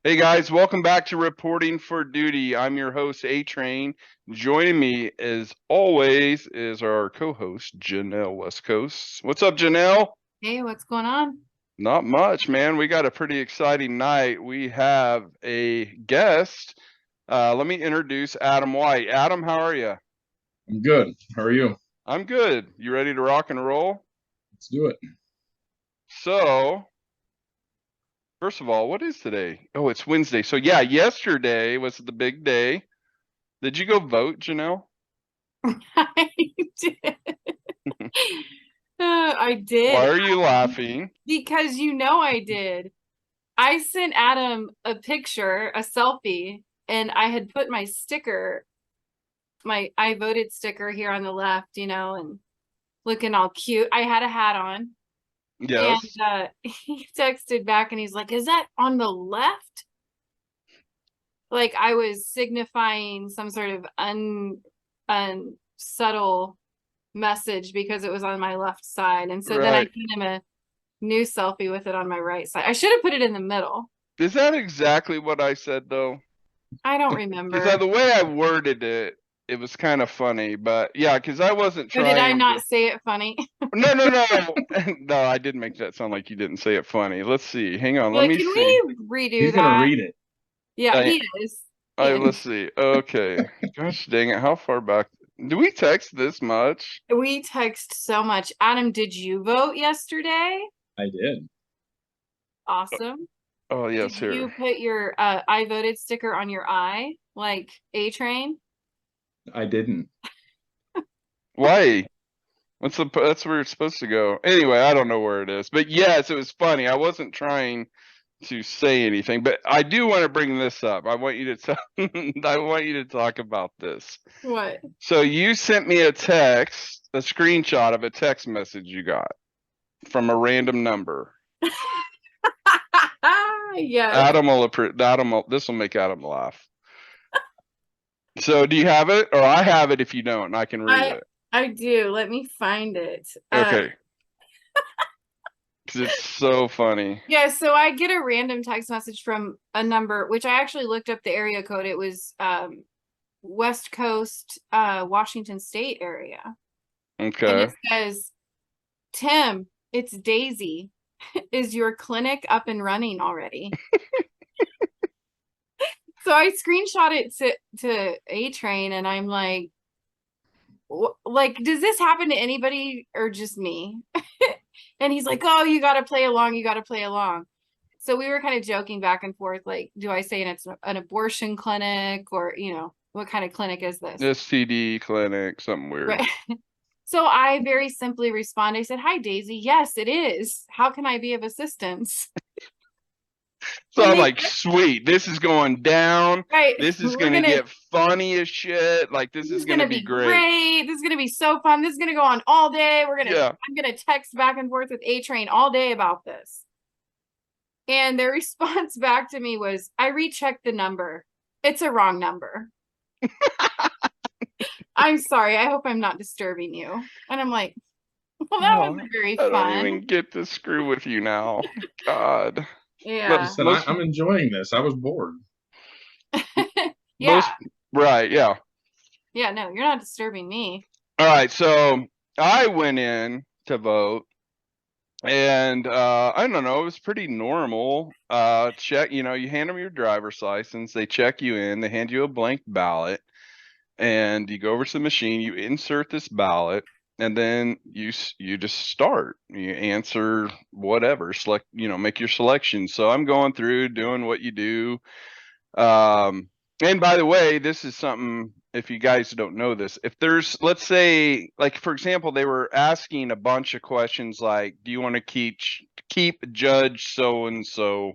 Hey guys, welcome back to Reporting for Duty. I'm your host, A Train. Joining me, as always, is our co-host, Janell West Coast. What's up, Janell? Hey, what's going on? Not much, man. We got a pretty exciting night. We have a guest. Let me introduce Adam White. Adam, how are you? I'm good. How are you? I'm good. You ready to rock and roll? Let's do it. So, first of all, what is today? Oh, it's Wednesday. So yeah, yesterday was the big day. Did you go vote, Janelle? I did. I did Why are you laughing? because I did. I sent Adam a picture, a selfie, and I had put my sticker, my I voted sticker here on the left, and looking all cute. I had a hat on, and Yes. he texted back and he's like, "Is that on the left?" Like I was signifying some sort of unsubtle message because it was on my left side. And so then I Right. sent him a new selfie with it on my right side. I should have put it in the middle. Is that exactly what I said though? I don't Because remember. the way I worded it, it was kind of funny. But yeah, because I wasn't Or did I trying to. not say it funny? No, no, no. No, I did make that sound like you didn't say it funny. Let's see. Hang on. You're Let like, me can see. we redo He's gonna that? read it. Yeah, I, he is. He is. let's see. Okay. Gosh dang it. How far back? Do we text this much? We text so much. Adam, did you vote yesterday? I did. Awesome. Oh, Did yes, you here. put your I voted sticker on your eye like A train? I didn't. Why? That's where it's supposed to go. Anyway, I don't know where it is. But yes, it was funny. I wasn't trying to say anything, but I do want to bring this up. I want you to tell, I want you to talk about this. What? So you sent me a text, a screenshot of a text message you got from a random number. Yes, Adam will approve. This will make Adam laugh. So do you have it, or I have it if you don't, and I can read I it. I do. Let me find it. Okay, because it's so funny. Yeah, so I get a random text message from a number, which I actually looked up the area code. It was West Coast, Washington State area. And it Okay. says, Tim, it's Daisy. Is your clinic up and running already? So I screenshot it to A Train and I'm like, does this happen to anybody or just me? And he's like, oh, you got to play along. You got to play along. So we were kind of joking back and forth, like, do I say it's an abortion clinic or, what kind of clinic is this? STD clinic, something weird. Right. So I very simply respond. I said, hi, Daisy. Yes, it is. How can I be of assistance? So And I'm they, like, sweet, this is going down. right, This is we're gonna going to, get funny as shit. Like this this is is going gonna to be be great. great. This is going to be so fun. This is going to go on all day. Yeah. I'm going to text back and forth with A Train all day about this. And their response back to me was, I rechecked the number. It's a wrong number. I'm sorry. I hope I'm not disturbing you. And I'm like, well, that Oh, wasn't very I don't fun. even get to screw with you now. God. But Yeah. Listen, I'm enjoying this. I was bored. Yeah. most right, yeah. Yeah. No, you're not disturbing me. All right, so I went in to vote and I don't know, it was pretty normal. Check, you hand them your driver's license, they check you in, they hand you a blank ballot, and you go over to the machine, you insert this ballot, and then you just start. You answer whatever, select, make your selection. So I'm going through doing what you do. And by the way, this is something, if you guys don't know this, if there's, let's say, like for example, they were asking a bunch of questions like, do you want to keep Judge so and so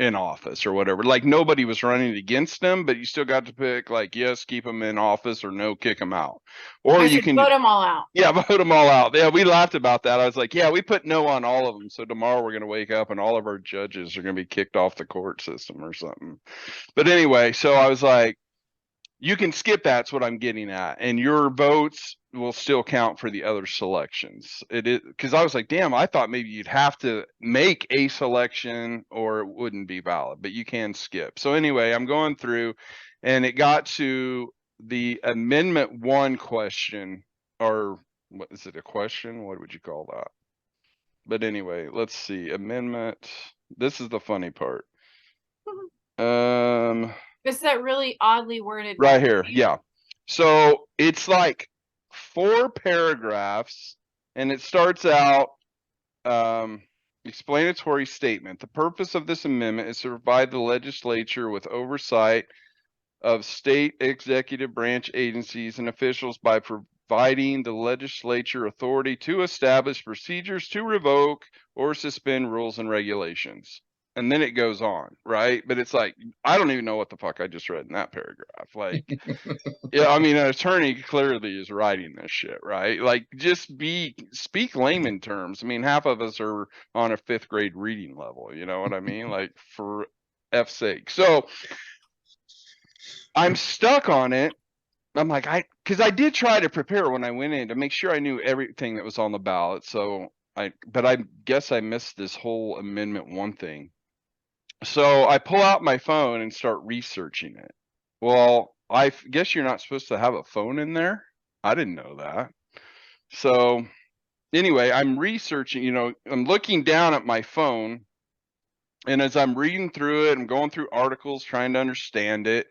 in office or whatever? Like nobody was running against them, but you still got to pick like yes, keep them in office, or no, kick them out. Or I you said, can, vote them all out. yeah, vote them all out. Yeah, we laughed about that. I was like, yeah, we put no on all of them, so tomorrow we're gonna wake up and all of our judges are gonna be kicked off the court system or something. But anyway, so I was like, You can skip that's what I'm getting at, and your votes will still count for the other selections. It is because I was like, damn, I thought maybe you'd have to make a selection or it wouldn't be valid, but you can skip. So anyway, I'm going through, and it got to the Amendment 1 question, or what is it, a question? What would you call that? But anyway, let's see. Amendment. This is the funny part. It's that really oddly worded Right one. here, yeah. So it's like 4 paragraphs, and it starts out explanatory statement. The purpose of this amendment is to provide the legislature with oversight of state executive branch agencies and officials by providing the legislature authority to establish procedures to revoke or suspend rules and regulations. And then it goes on, right? But it's like, I don't even know what the fuck I just read in that paragraph. Like, yeah, I mean, an attorney clearly is writing this shit, right? Like, just speak layman terms. I mean, half of us are on a 5th grade reading level, you know what I mean? Like, for F's sake. So I'm stuck on it. I'm like, because I did try to prepare when I went in to make sure I knew everything that was on the ballot. So but I guess I missed this whole Amendment 1 thing. So I pull out my phone and start researching it. Well, I guess you're not supposed to have a phone in there. I didn't know that. So anyway, I'm researching, I'm looking down at my phone, and as I'm reading through it, I'm going through articles trying to understand it.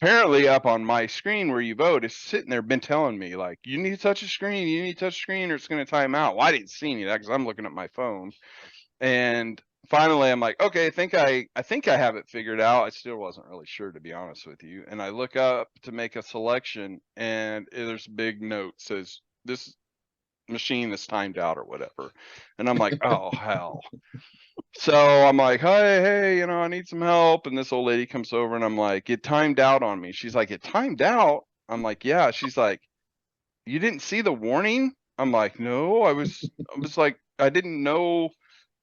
Apparently up on my screen where you vote is sitting there, been telling me like, you need to touch a screen, you need to touch a screen or it's going to time out. Well, I didn't see any of that because I'm looking at my phone. And finally I'm like, okay, I think I have it figured out. I still wasn't really sure, to be honest with you. And I look up to make a selection, and there's a big note says this machine is timed out or whatever. And I'm like, oh hell. So I'm like, hey, I need some help. And this old lady comes over, and I'm like, it timed out on me. She's like, it timed out? I'm like, yeah. She's like, you didn't see the warning? I'm like, no, I was like, I didn't know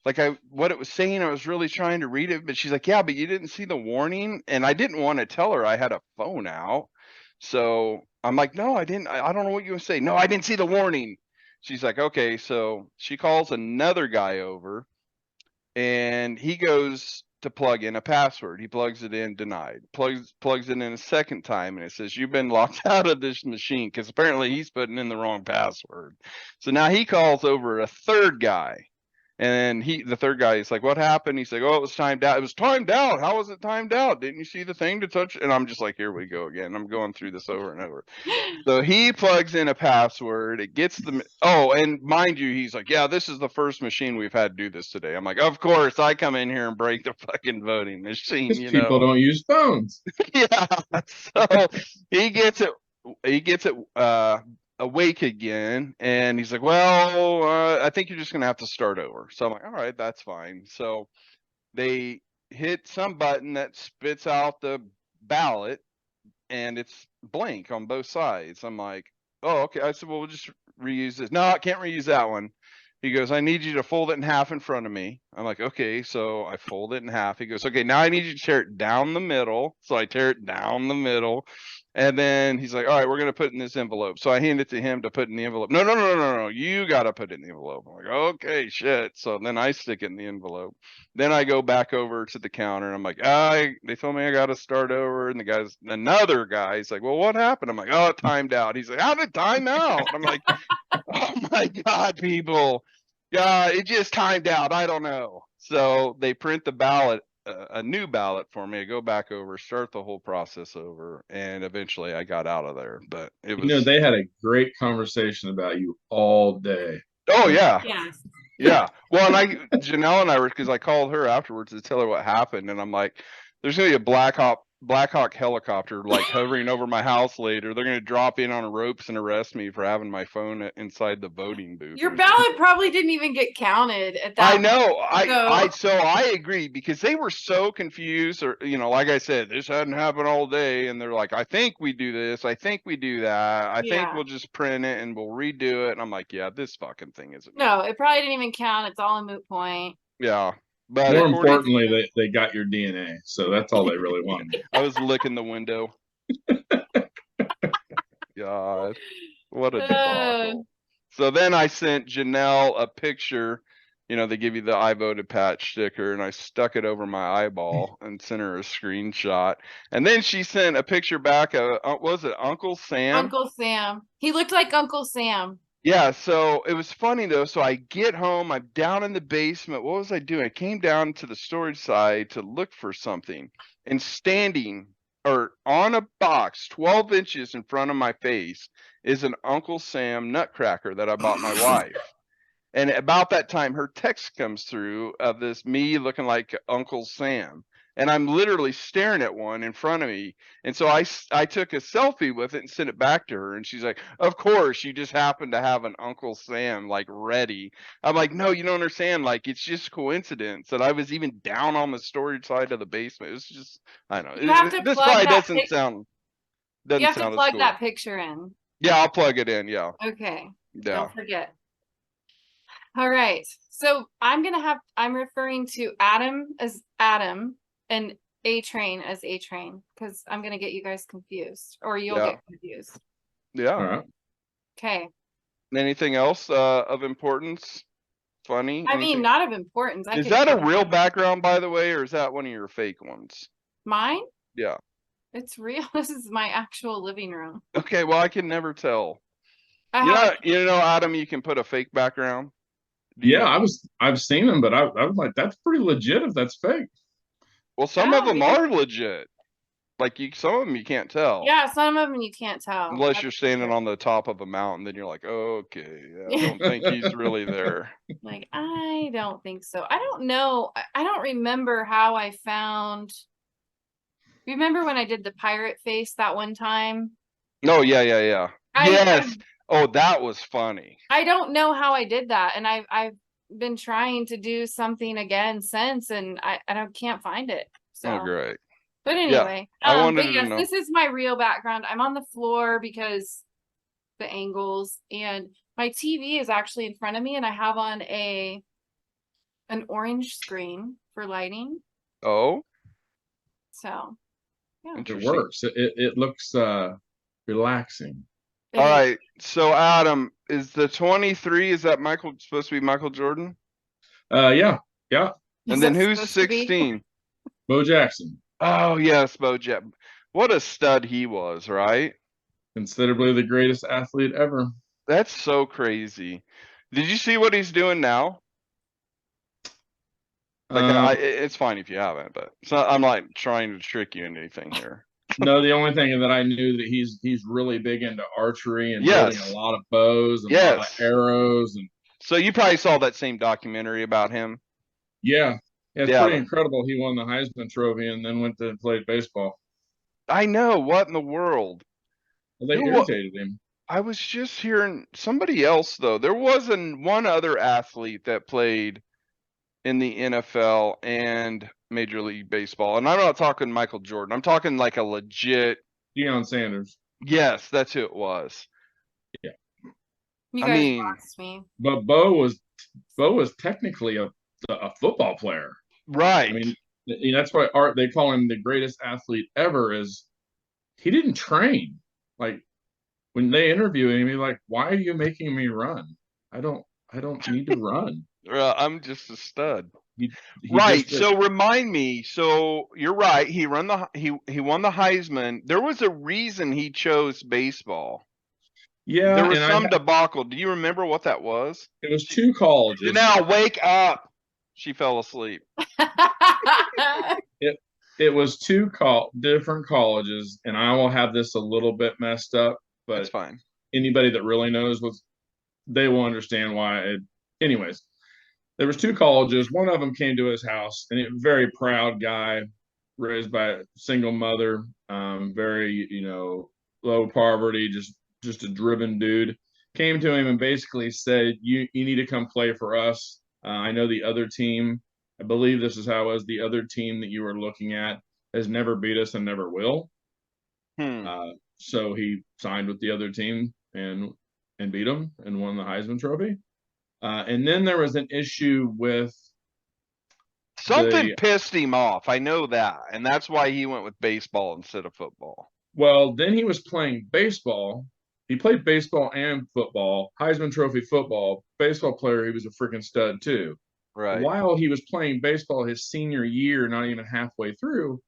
like what it was saying. I was really trying to read it, but she's like, yeah, but you didn't see the warning. And I didn't want to tell her I had a phone out. So I'm like, no, I didn't. I don't know what you were saying. No, I didn't see the warning. She's like, okay. So she calls another guy over, and he goes to plug in a password. He plugs it in, denied. Plugs it in a second time, and it says, you've been locked out of this machine, because apparently he's putting in the wrong password. So now he calls over a third guy, and the third guy is like, what happened? He's like, oh, it was timed out. It was timed out. How was it timed out? Didn't you see the thing to touch? And I'm just like, here we go again. I'm going through this over and over. So he plugs in a password. It gets and mind you, he's like, yeah, this is the first machine we've had do this today. I'm like, of course, I come in here and break the fucking voting machine, Because people don't use phones. Yeah. So he gets it awake again, and he's like, well, I think you're just gonna have to start over. So I'm like, all right, that's fine. So they hit some button that spits out the ballot, and it's blank on both sides. I'm like, oh, okay. I said, well, we'll just reuse this. No, I can't reuse that one. He goes, I need you to fold it in half in front of me. I'm like, okay. So I fold it in half. He goes, okay, now I need you to tear it down the middle. So I tear it down the middle. And then he's like, all right, we're going to put it in this envelope. So I hand it to him to put in the envelope. No. You got to put it in the envelope. I'm like, okay, shit. So then I stick it in the envelope. Then I go back over to the counter, and I'm like, they told me I got to start over. And another guy's like, well, what happened? I'm like, oh, it timed out. He's like, how did it time out? I'm like, oh my God, people. Yeah, it just timed out. I don't know. So they print the ballot, a new ballot for me. I go back over, start the whole process over, and eventually I got out of there. But it was, they had a great conversation about you all day. oh yeah. Yes. Yeah. Well, and Janelle and I were, because I called her afterwards to tell her what happened, and I'm like, there's gonna be a Black Hawk helicopter like hovering over my house later. They're gonna drop in on ropes and arrest me for having my phone inside the voting booth. Your ballot probably didn't even get counted at that. I know. point, So I agree, because they were so confused, or like I said, this hadn't happened all day, and they're like, I think we do this, I think we do that, I think we'll just print it and we'll redo it. And I'm like, yeah, this fucking thing isn't. No, it probably didn't even count. It's all a moot point. Yeah. But more importantly, they got your DNA, so that's all they really wanted. I was licking the window. God. What a Uh, debacle. So then I sent Janelle a picture. You know, they give you the I voted patch sticker, and I stuck it over my eyeball and sent her a screenshot. And then she sent a picture back of, was it Uncle Sam? Uncle Sam. He looked like Uncle Sam. Yeah, so it was funny though. So I get home, I'm down in the basement. What was I doing? I came down to the storage side to look for something, and standing or on a box 12 inches in front of my face is an Uncle Sam nutcracker that I bought my wife. And about that time, her text comes through of this me looking like Uncle Sam. And I'm literally staring at one in front of me. And so I took a selfie with it and sent it back to her. And she's like, of course, you just happen to have an Uncle Sam like ready. I'm like, no, you don't understand. Like, it's just coincidence that I was even down on the storage side of the basement. It's just, I don't know. You have to This plug probably that doesn't sound as plug cool. that picture in. Yeah, I'll plug it in. Yeah. Okay. Yeah. Don't forget. All right. So I'm referring to Adam as Adam and A Train as A Train because I'm gonna get you guys confused, or you'll Yeah. get confused. Yeah. All right. Okay. Anything else of importance? Funny? I mean, not of importance. Is that a real background, by the way, or is that one of your fake ones? Mine? Yeah. It's real. This is my actual living room. Okay, well, I can never tell. I You know, Adam, you can put a fake background. Do you Yeah, know? I've seen them, but I was like, that's pretty legit if that's fake. Well, some of them yeah. are legit. Like some of them you can't tell. Yeah, some of them you can't tell. Unless you're standing on the top of a mountain, then you're like, okay, yeah, I don't think he's really there. Like, I don't think so. I don't know. I don't remember how I found. Remember when I did the pirate face that one time? No, yeah. Yes. Oh, that was funny. I don't know how I did that, and I've been trying to do something again since, and I can't find it. So. Oh, great. But anyway, I wanted but yes, to know. this is my real background. I'm on the floor because the angles, and my TV is actually in front of me, and I have on an orange screen for lighting. Oh. So, yeah. It works. It looks relaxing. All right. So Adam, is the 23, is that supposed to be Michael Jordan? Yeah. And then who's 16? Bo Jackson. Oh, yes, Bo Jackson. What a stud he was, right? Considerably the greatest athlete ever. That's so crazy. Did you see what he's doing now? Like, it's fine if you haven't, but I'm not trying to trick you into anything here. No, the only thing that I knew that he's really big into archery and building a lot of bows and a lot of arrows. And so you probably saw that same documentary about him. Yeah, it's pretty incredible. He won the Heisman Trophy and then went to play baseball. I know. What in the world? Well, they irritated him. I was just hearing somebody else though. There wasn't one other athlete that played in the NFL and Major League Baseball. And I'm not talking Michael Jordan. I'm talking like a legit Deion Sanders. Yes, that's who it was. Yeah. You guys lost me. But Bo was technically a football player. Right. I mean, that's why they call him the greatest athlete ever. Is he didn't train. Like when they interview him, he's like, "Why are you making me run? I don't need to run. I'm just a stud." He right. So remind me. So you're right. He won the Heisman. There was a reason he chose baseball. Yeah. There was some debacle. Do you remember what that was? It was 2 colleges. Janelle, wake up. She fell asleep. It was 2 different colleges, and I will have this a little bit messed up, but it's fine. Anybody that really knows they will understand why. Anyways, there was 2 colleges. One of them came to his house, and a very proud guy, raised by a single mother, very low poverty, just a driven dude. Came to him and basically said, "You need to come play for us. I know the other team. I believe this is how it was. The other team that you were looking at has never beat us and never will." So he signed with the other team and beat them and won the Heisman Trophy. And then there was an issue with something pissed him off. I know that, and that's why he went with baseball instead of football. Well, then he was playing baseball, he played baseball and football, Heisman Trophy football, baseball player. He was a freaking stud too. Right. While he was playing baseball his senior year, not even halfway through,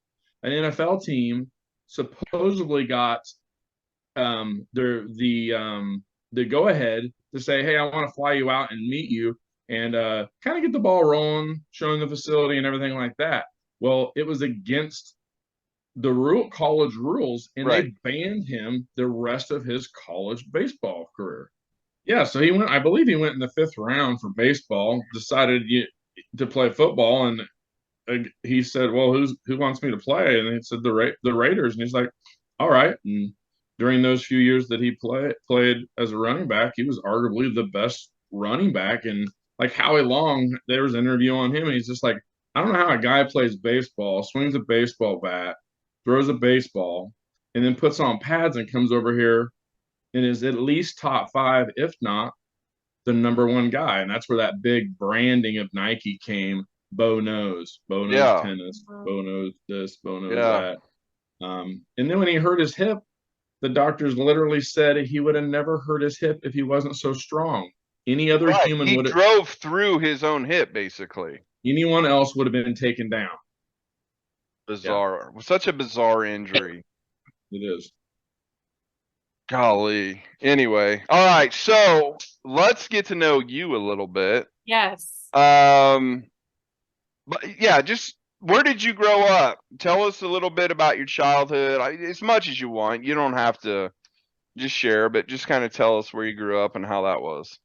an NFL team supposedly got the go ahead to say, "Hey, I want to fly you out and meet you and kind of get the ball rolling, showing the facility and everything like that." Well, it was against the college rules, and Right. they banned him the rest of his college baseball career. Yeah, so he went. I believe he went in the fifth round for baseball. Decided to play football, and he said, "Well, who wants me to play?" And he said the Raiders, and he's like, "All right." And during those few years that he played as a running back, he was arguably the best running back. And like Howie Long, there was an interview on him, and he's just like, "I don't know how a guy plays baseball, swings a baseball bat, throws a baseball, and then puts on pads and comes over here and is at least top five, if not the number one guy." And that's where that big branding of Nike came. Bo knows Yeah. tennis, Bo knows this, Bo knows Yeah. that. And then when he hurt his hip, the doctors literally said he would have never hurt his hip if he wasn't so strong. Any other Right. human He would have, drove through his own hip, basically. anyone else would have been taken down. Yeah, Bizarre. Such a bizarre injury. it is. Golly. Anyway. All right. So let's get to know you a little bit. Yes. But yeah, just where did you grow up? Tell us a little bit about your childhood, as much as you want. You don't have to just share, but just kind of tell us where you grew up and how that was.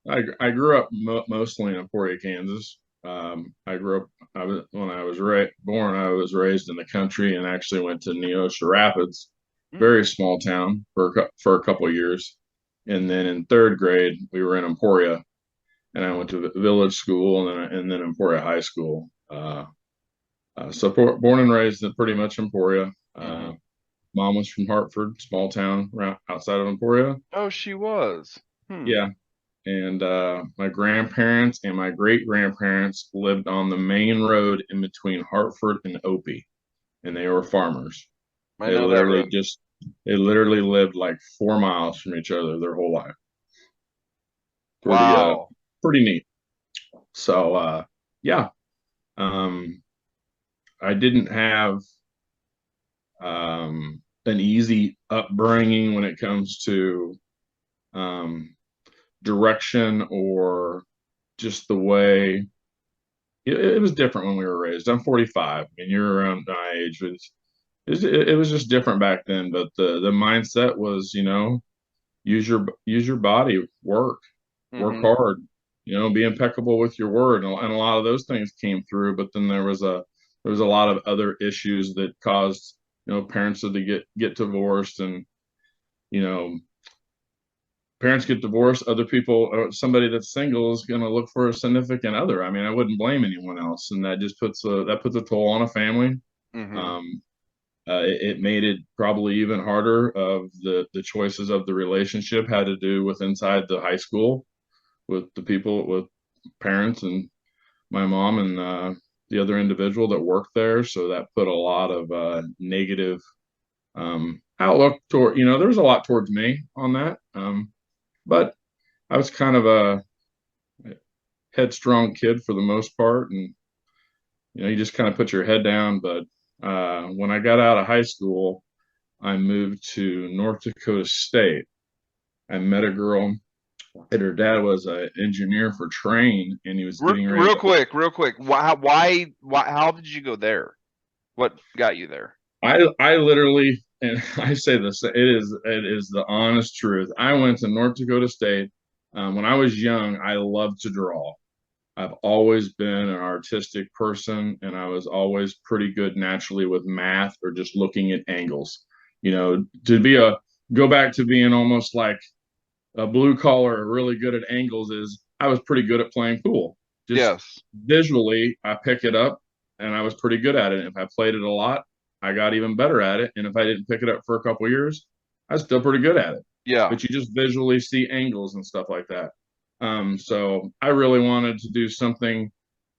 I grew up mostly in Emporia, Kansas. I grew up. When I was born. I was raised in the country and actually went to Neosho Rapids, very small town, for a couple of years. And then in third grade, we were in Emporia, and I went to the village school and then Emporia High School. So born and raised in pretty much Emporia. Mm-hmm. Mom was from Hartford, small town outside of Emporia. Oh, she was. Yeah, and my grandparents and my great grandparents lived on the main road in between Hartford and Opie, and they were farmers. I They know that literally road. they literally lived like 4 miles from each other their whole life. Pretty Wow. pretty neat. So yeah, um, I didn't have an easy upbringing when it comes to um, direction or just the way it was different when we were raised. I'm 45 and you're around my age. It was just different back then, but the mindset was, use your body, work Mm-hmm. hard, be impeccable with your word. And a lot of those things came through, but then there was a lot of other issues that caused, parents to get divorced, and, you know, parents get divorced, other people, somebody that's single is going to look for a significant other. I mean, I wouldn't blame anyone else, and that just puts a toll on a family. Mm-hmm. Um, it made it probably even harder. Of the choices of the relationship had to do with inside the high school with the people, with parents and my mom and the other individual that worked there. So that put a lot of negative outlook toward. There was a lot towards me on that. But I was kind of a headstrong kid for the most part, and you just kind of put your head down. But when I got out of high school, I moved to North Dakota State. I met a girl, and her dad was an engineer for Train, and he was getting ready Real to. quick, real quick. Why? How did you go there? What got you there? I literally, and I say this, it is the honest truth. I went to North Dakota State. When I was young, I loved to draw. I've always been an artistic person, and I was always pretty good naturally with math or just looking at angles. To go back to being almost like a blue collar, really good at angles, is I was pretty good at playing pool. Just Yes. visually, I pick it up, and I was pretty good at it. If I played it a lot, I got even better at it. And if I didn't pick it up for a couple of years, I was still pretty good at it. Yeah. But you just visually see angles and stuff like that. So I really wanted to do something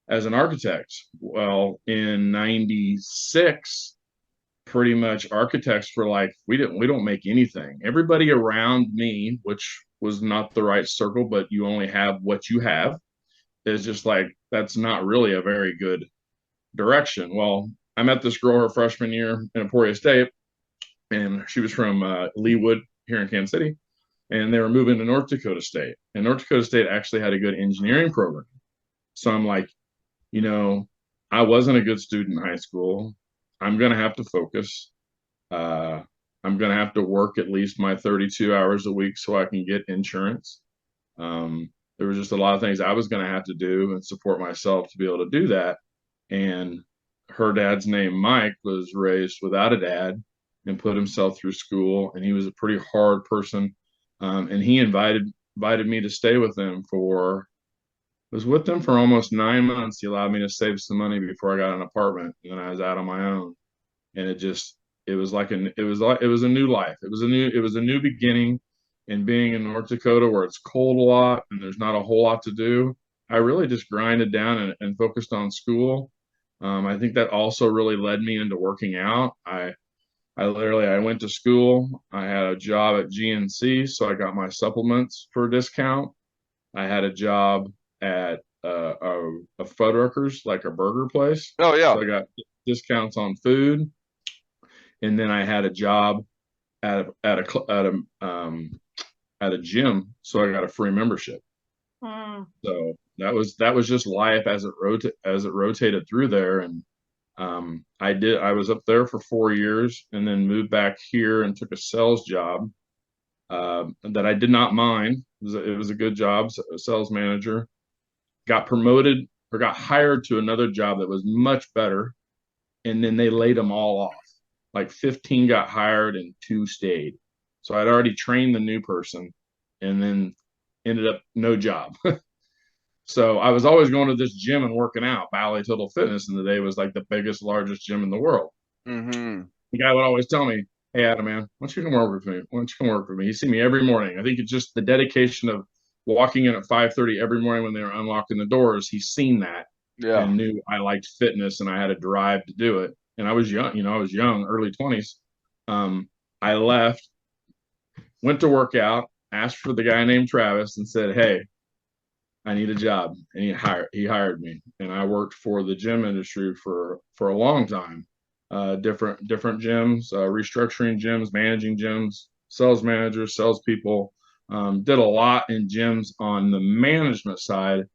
as an architect. Well, in '96, pretty much architects were like, we don't make anything. Everybody around me, which was not the right circle, but you only have what you have, is just like, that's not really a very good direction. Well, I met this girl her freshman year in Emporia State, and she was from Leewood here in Kansas City, and they were moving to North Dakota State. And North Dakota State actually had a good engineering program. So I'm like, you know, I wasn't a good student in high school. I'm going to have to focus. Uh, I'm going to have to work at least my 32 hours a week so I can get insurance. There was just a lot of things I was going to have to do and support myself to be able to do that. And her dad's name, Mike, was raised without a dad and put himself through school. And he was a pretty hard person. And he invited me to stay with him was with them for almost 9 months. He allowed me to save some money before I got an apartment, and then I was out on my own. And it was a new life. It was a new beginning. And being in North Dakota where it's cold a lot and there's not a whole lot to do, I really just grinded down and focused on school. I think that also really led me into working out. I went to school. I had a job at GNC, so I got my supplements for a discount. I had a job at a Fuddruckers, like a burger place. Oh yeah. So I got discounts on food, and then I had a job at a gym, so I got a free membership. So that was just life as it rotated through there, and I was up there for 4 years, and then moved back here and took a sales job that I did not mind. It was a good job, a sales manager. Got promoted or got hired to another job that was much better, and then they laid them all off. Like 15 got hired and 2 stayed. So I'd already trained the new person, and then ended up no job. So I was always going to this gym and working out. Valley Total Fitness in the day was like the biggest, largest gym in the world. Mm-hmm. The guy would always tell me, "Hey, Adam, man, why don't you come work with me? Why don't you come work with me?" He'd see me every morning. I think it's just the dedication of walking in at 5:30 every morning when they were unlocking the doors. He's seen that and knew I liked fitness and I had a drive to do it. And I was young, early 20s. I left, went to work out, asked for the guy named Travis, and said, "Hey, I need a job." And he hired me, and I worked for the gym industry for a long time. Different gyms, restructuring gyms, managing gyms, sales managers, salespeople. Did a lot in gyms on the management side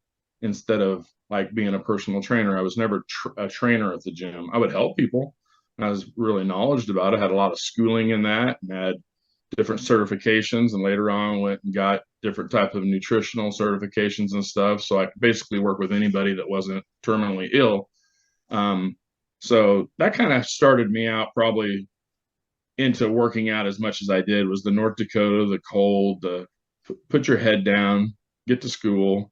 instead of like being a personal trainer. I was never a trainer at the gym. I would help people. I was really knowledgeable about it. Had a lot of schooling in that, and had different certifications, and later on went and got different types of nutritional certifications and stuff. So I could basically work with anybody that wasn't terminally ill. So that kind of started me out probably into working out as much as I did. Was the North Dakota, the cold, the put your head down, get to school,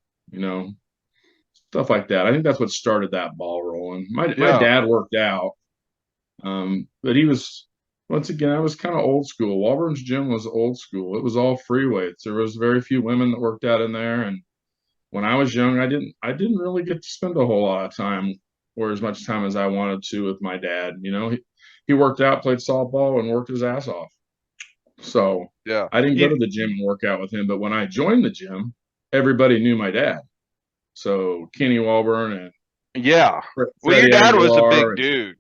stuff like that. I think that's what started that ball rolling. My dad worked out, but he was, once again, I was kind of old school. Walburn's gym was old school. It was all free weights. There was very few women that worked out in there. And when I was young, I didn't really get to spend a whole lot of time or as much time as I wanted to with my dad. He worked out, played softball, and worked his ass off. So I didn't go to the gym and work out with him. But when I joined the gym, everybody knew my dad. So Kenny Walburn and well, your dad was a big dude.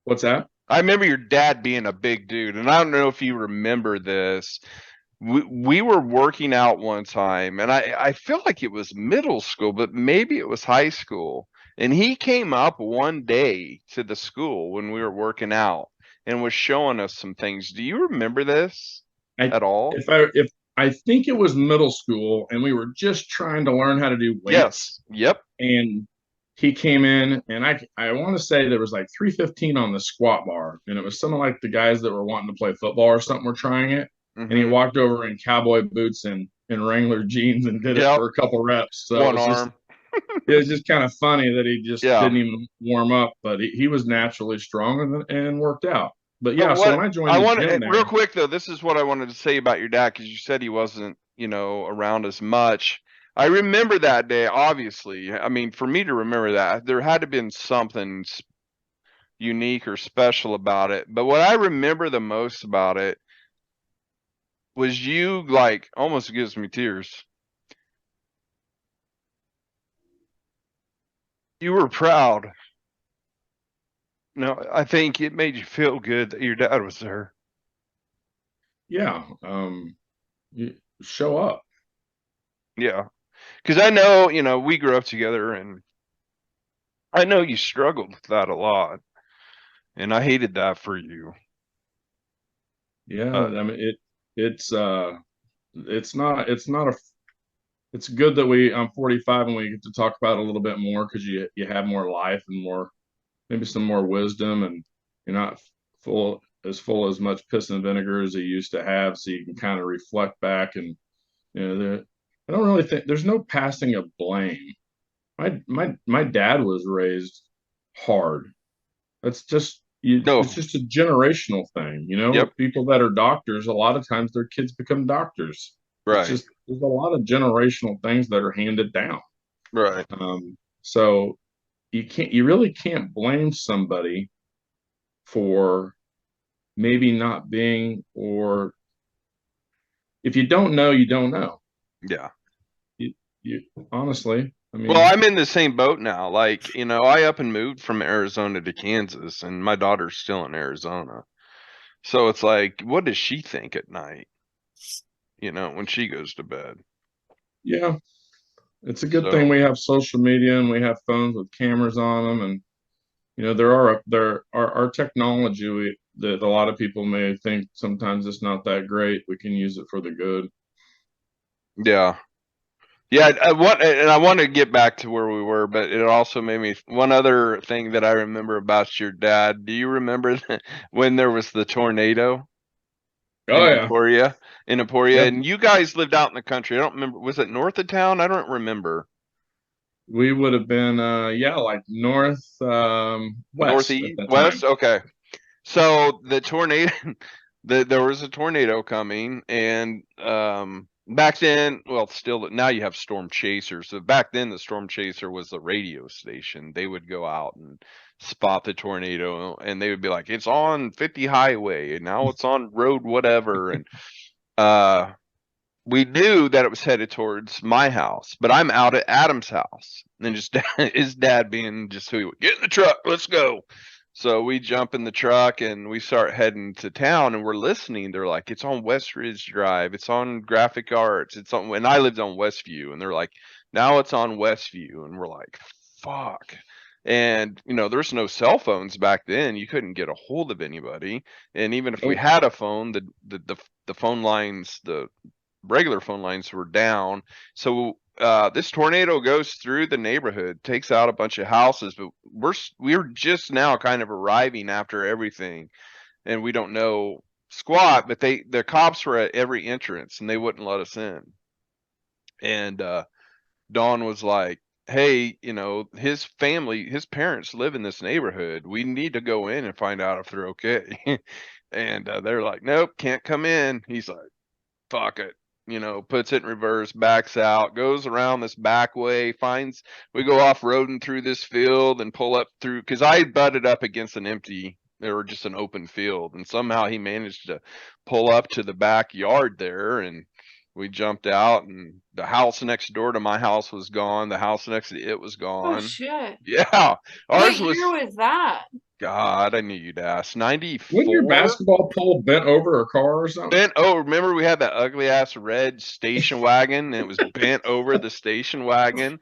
What's that? I remember your dad being a big dude, and I don't know if you remember this. We were working out one time, and I feel like it was middle school, but maybe it was high school. And he came up one day to the school when we were working out and was showing us some things. Do you remember this at all? If I think it was middle school, and we were just trying to learn how to do weights. Yes. Yep. And he came in, and I want to say there was like 315 on the squat bar, and it was something like the guys that were wanting to play football or something were trying it. Mm-hmm. And he walked over in cowboy boots and Wrangler jeans and did it for a couple reps. So one arm. It was just kind of funny that he just didn't even warm up, but he was naturally strong and worked out. But so when I joined the gym real quick though, this is what I wanted to say about your dad, because you said he wasn't, around as much. I remember that day, obviously. I mean, for me to remember that, there had to have been something unique or special about it. But what I remember the most about it was you, like, almost gives me tears. You were proud. No, I think it made you feel good that your dad was there. Yeah. You show up. Yeah. Because I know, we grew up together, and I know you struggled with that a lot. And I hated that for you. Yeah. Uh, I mean, it's not a, it's good that I'm 45 and we get to talk about it a little bit more because you have more life and more, maybe some more wisdom, and you're not full as much piss and vinegar as you used to have, so you can kind of reflect back. And I don't really think there's no passing of blame. My dad was raised hard. That's just no. it's just a generational thing, Yep. people that are doctors, a lot of times their kids become doctors. It's Right. just, there's a lot of generational things that are handed down. Right. So you really can't blame somebody for maybe not being, or if you don't know, you don't know. Yeah. You honestly, I Well, mean, I'm in the same boat now. Like, I up and moved from Arizona to Kansas, and my daughter's still in Arizona. So it's like, what does she think at night, when she goes to bed? yeah, it's a good thing So, we have social media and we have phones with cameras on them. And there are our technology, that a lot of people may think sometimes it's not that great. We can use it for the good. yeah. Yeah, I want to get back to where we were, but it also made me one other thing that I remember about your dad. Do you remember when there was the tornado Oh in yeah. Emporia? In Emporia, Yep. and you guys lived out in the country. I don't remember. Was it north of town? I don't remember. We would have been yeah, like north west at Northeast, that west? time. Okay. So the tornado, there was a tornado coming, and back then, well, still now you have storm chasers. So back then, the storm chaser was the radio station. They would go out and spot the tornado, and they would be like, "It's on 50 highway, and now it's on road whatever." And uh, we knew that it was headed towards my house, but I'm out at Adam's house, and just his dad being just who he would, get in the truck, let's go. So we jump in the truck and we start heading to town, and we're listening. They're like, it's on West Ridge Drive, it's on Graphic Arts, it's on, and I lived on Westview, and they're like, now it's on Westview, and we're like, fuck. And there's no cell phones back then. You couldn't get a hold of anybody, and even if we Nope. had a phone, the phone lines, the regular phone lines were down. So this tornado goes through the neighborhood, takes out a bunch of houses, but we're just now kind of arriving after everything, and we don't know squat. But the cops were at every entrance, and they wouldn't let us in. And Dawn was like, "Hey, his family, his parents live in this neighborhood. We need to go in and find out if they're okay." And they're like, "Nope, can't come in." He's like, fuck it, puts it in reverse, backs out, goes around this back way, we go off roading through this field and pull up through, because I butted up against there were just an open field, and somehow he managed to pull up to the backyard there, and we jumped out, and the house next door to my house was gone. The house next to it was Oh gone. shit. Yeah, What ours year was, was that? God, I knew you'd ask. When your 94. basketball pole bent over a car or something? Remember we had that ugly ass red station wagon, and it was bent over the station wagon.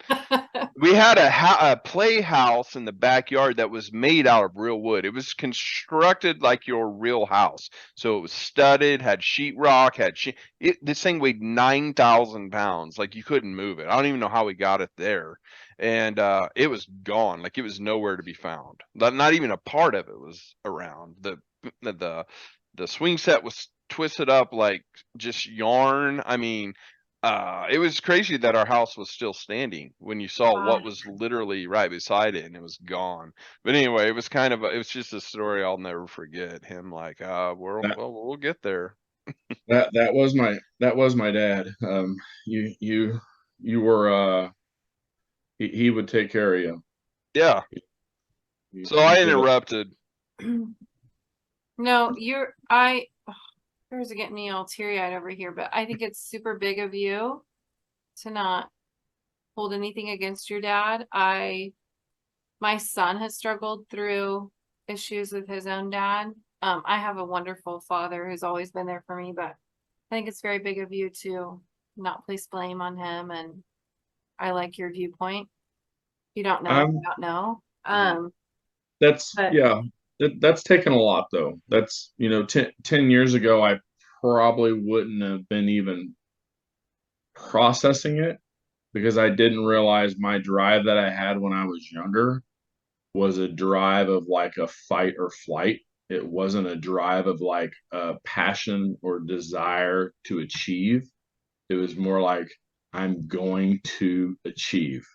We had a playhouse in the backyard that was made out of real wood. It was constructed like your real house. So it was studded, had sheetrock, this thing weighed 9,000 pounds. Like, you couldn't move it. I don't even know how we got it there. And it was gone. Like, it was nowhere to be found. Not even a part of it was around. The swing set was twisted up like just yarn. I mean, it was crazy that our house was still standing when you saw Wow. what was literally right beside it, and it was gone. But anyway, it was just a story I'll never forget. Him like, That we'll get there. that was my dad. You were he would take care of you. Yeah. So He I did it. interrupted. No, yours are getting me all teary-eyed over here, but I think it's super big of you to not hold anything against your dad. My son has struggled through issues with his own dad. I have a wonderful father who's always been there for me, but I think it's very big of you to not place blame on him, and I like your viewpoint. You don't know what you Um, don't know. that's But yeah, that's taken a lot though. That's 10 years ago, I probably wouldn't have been even processing it because I didn't realize my drive that I had when I was younger was a drive of like a fight or flight. It wasn't a drive of like a passion or desire to achieve. It was more like, I'm going to achieve.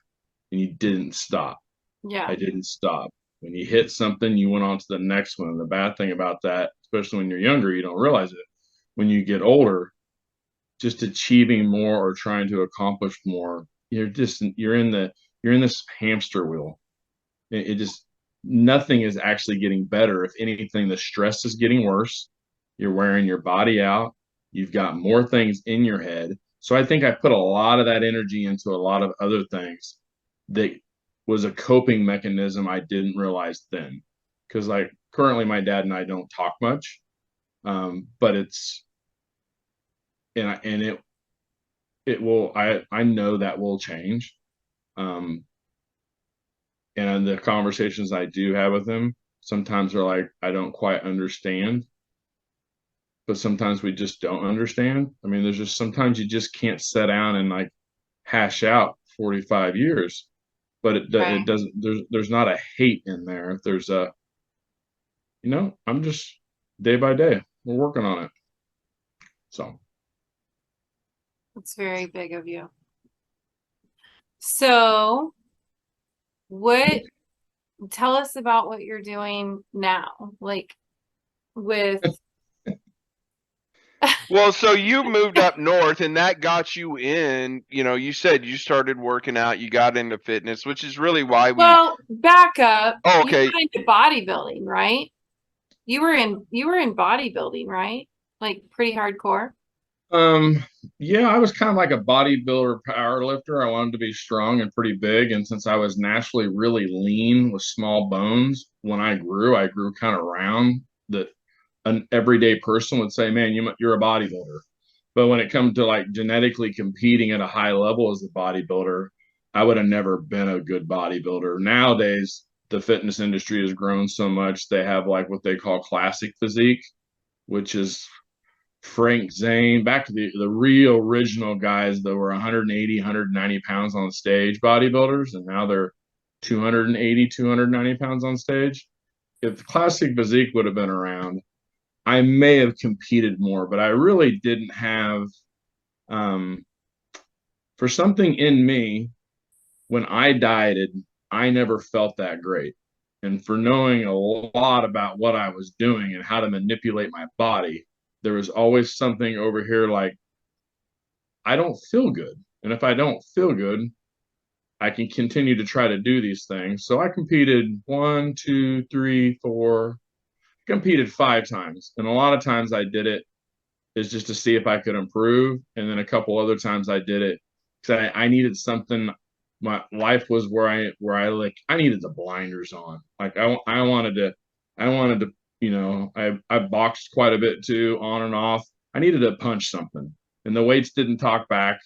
And you didn't stop. yeah, I didn't stop. When you hit something, you went on to the next one. And the bad thing about that, especially when you're younger, you don't realize it. When you get older, just achieving more or trying to accomplish more, you're in this hamster wheel. It just, nothing is actually getting better. If anything, the stress is getting worse. You're wearing your body out. You've got more things in your head. So I think I put a lot of that energy into a lot of other things that was a coping mechanism I didn't realize then. Because like currently my dad and I don't talk much. But it's and it will I know that will change. Um, and the conversations I do have with him sometimes are like, I don't quite understand, but sometimes we just don't understand. I mean, there's just sometimes you just can't sit down and like hash out 45 years, but it right. doesn't, there's not a hate in there. There's a, I'm just day by day, we're working on it. So, It's very big of you. So, what, tell us about what you're doing now, like with, Well, so you moved up north and that got you in, you said you started working out, you got into fitness, which is really why well, back up. oh, You okay. got into bodybuilding, right? You were in bodybuilding, right? Like pretty hardcore. um, yeah, I was kind of like a bodybuilder power lifter. I wanted to be strong and pretty big. And since I was naturally really lean with small bones, when I grew kind of round that an everyday person would say, man, you're a bodybuilder. But when it comes to like genetically competing at a high level as a bodybuilder, I would have never been a good bodybuilder. Nowadays, the fitness industry has grown so much. They have like what they call classic physique, which is Frank Zane, back to the real original guys that were 180, 190 pounds on stage bodybuilders, and now they're 280, 290 pounds on stage. If classic physique would have been around, I may have competed more, but I really didn't have, um, for something in me, when I dieted, I never felt that great. And for knowing a lot about what I was doing and how to manipulate my body, there was always something over here like, I don't feel good. And if I don't feel good, I can continue to try to do these things. So I competed one, two, three, four, competed 5 times. And a lot of times I did it is just to see if I could improve. And then a couple other times I did it because I needed something. My life was where I like I needed the blinders on. Like I wanted to I boxed quite a bit too, on and off. I needed to punch something, and the weights didn't talk back.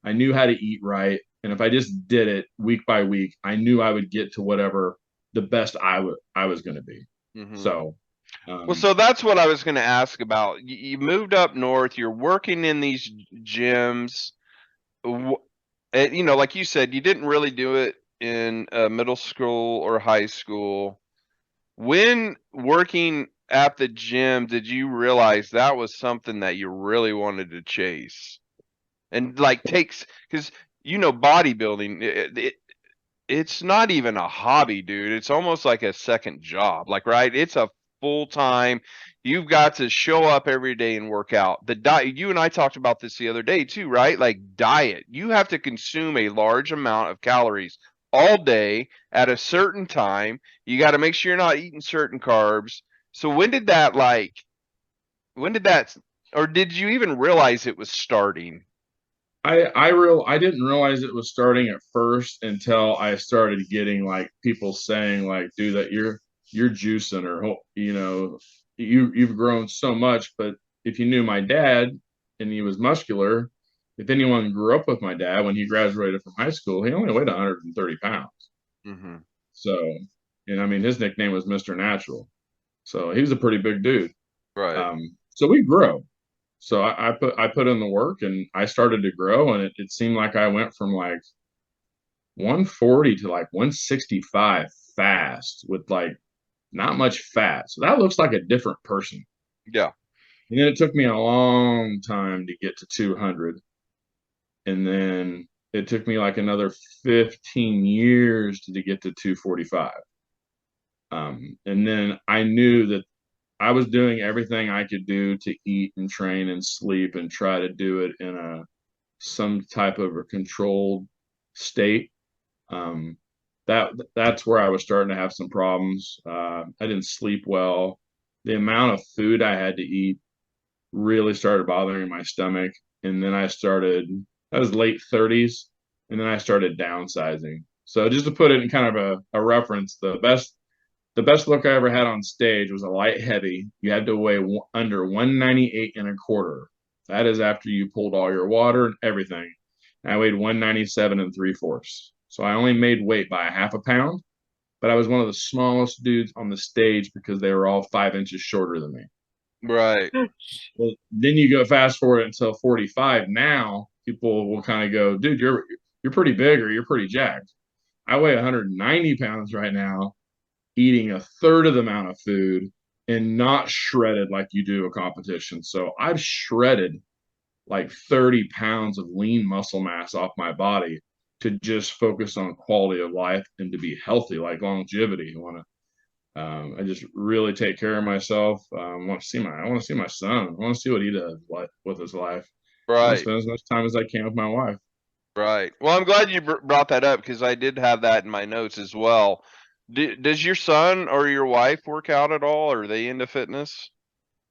I knew how to eat right, and if I just did it week by week, I knew I would get to whatever the best I was going to be. Hmm. So, Well, um, so that's what I was going to ask about. You moved up north, you're working in these gyms. wh- And, like you said, you didn't really do it in middle school or high school. When working at the gym, did you realize that was something that you really wanted to chase? And like takes, because bodybuilding, it's not even a hobby, dude. It's almost like a second job. Like, right? It's a full time. You've got to show up every day and work out. The diet, you and I talked about this the other day too, right? Like diet. You have to consume a large amount of calories all day at a certain time. You got to make sure you're not eating certain carbs. So when did that or did you even realize it was starting? I didn't realize it was starting at first until I started getting like people saying like, dude, that you're juicing, or you've grown so much. But if you knew my dad and he was muscular, if anyone grew up with my dad when he graduated from high school, he only weighed 130 pounds. Mm-hmm. So, and I mean his nickname was Mr. Natural. So he was a pretty big dude. Right. So we grew. So I put in the work and I started to grow, and it seemed like I went from like 140 to like 165 fast with like not much fat. So that looks like a different person. Yeah. And then it took me a long time to get to 200. And then it took me like another 15 years to get to 245. And then I knew that I was doing everything I could do to eat and train and sleep and try to do it in some type of a controlled state. Um, that's where I was starting to have some problems. I didn't sleep well. The amount of food I had to eat really started bothering my stomach. And then I was late 30s, and then I started downsizing. So just to put it in kind of a reference, the best look I ever had on stage was a light heavy. You had to weigh under 198 and a quarter. That is after you pulled all your water and everything. And I weighed 197 and 3/4. So I only made weight by a half a pound, but I was one of the smallest dudes on the stage because they were all 5 inches shorter than me. Right. Well, then you go fast forward until 45. Now people will kind of go, dude, you're pretty big, or you're pretty jacked. I weigh 190 pounds right now, eating a third of the amount of food and not shredded like you do a competition. So I've shredded like 30 pounds of lean muscle mass off my body to just focus on quality of life and to be healthy, like longevity. I just really take care of myself. I want to see my son. I want to see what he does with his life. I want to Right. spend as much time as I can with my wife. Right. Well, I'm glad you brought that up because I did have that in my notes as well. Does your son or your wife work out at all? Are they into fitness?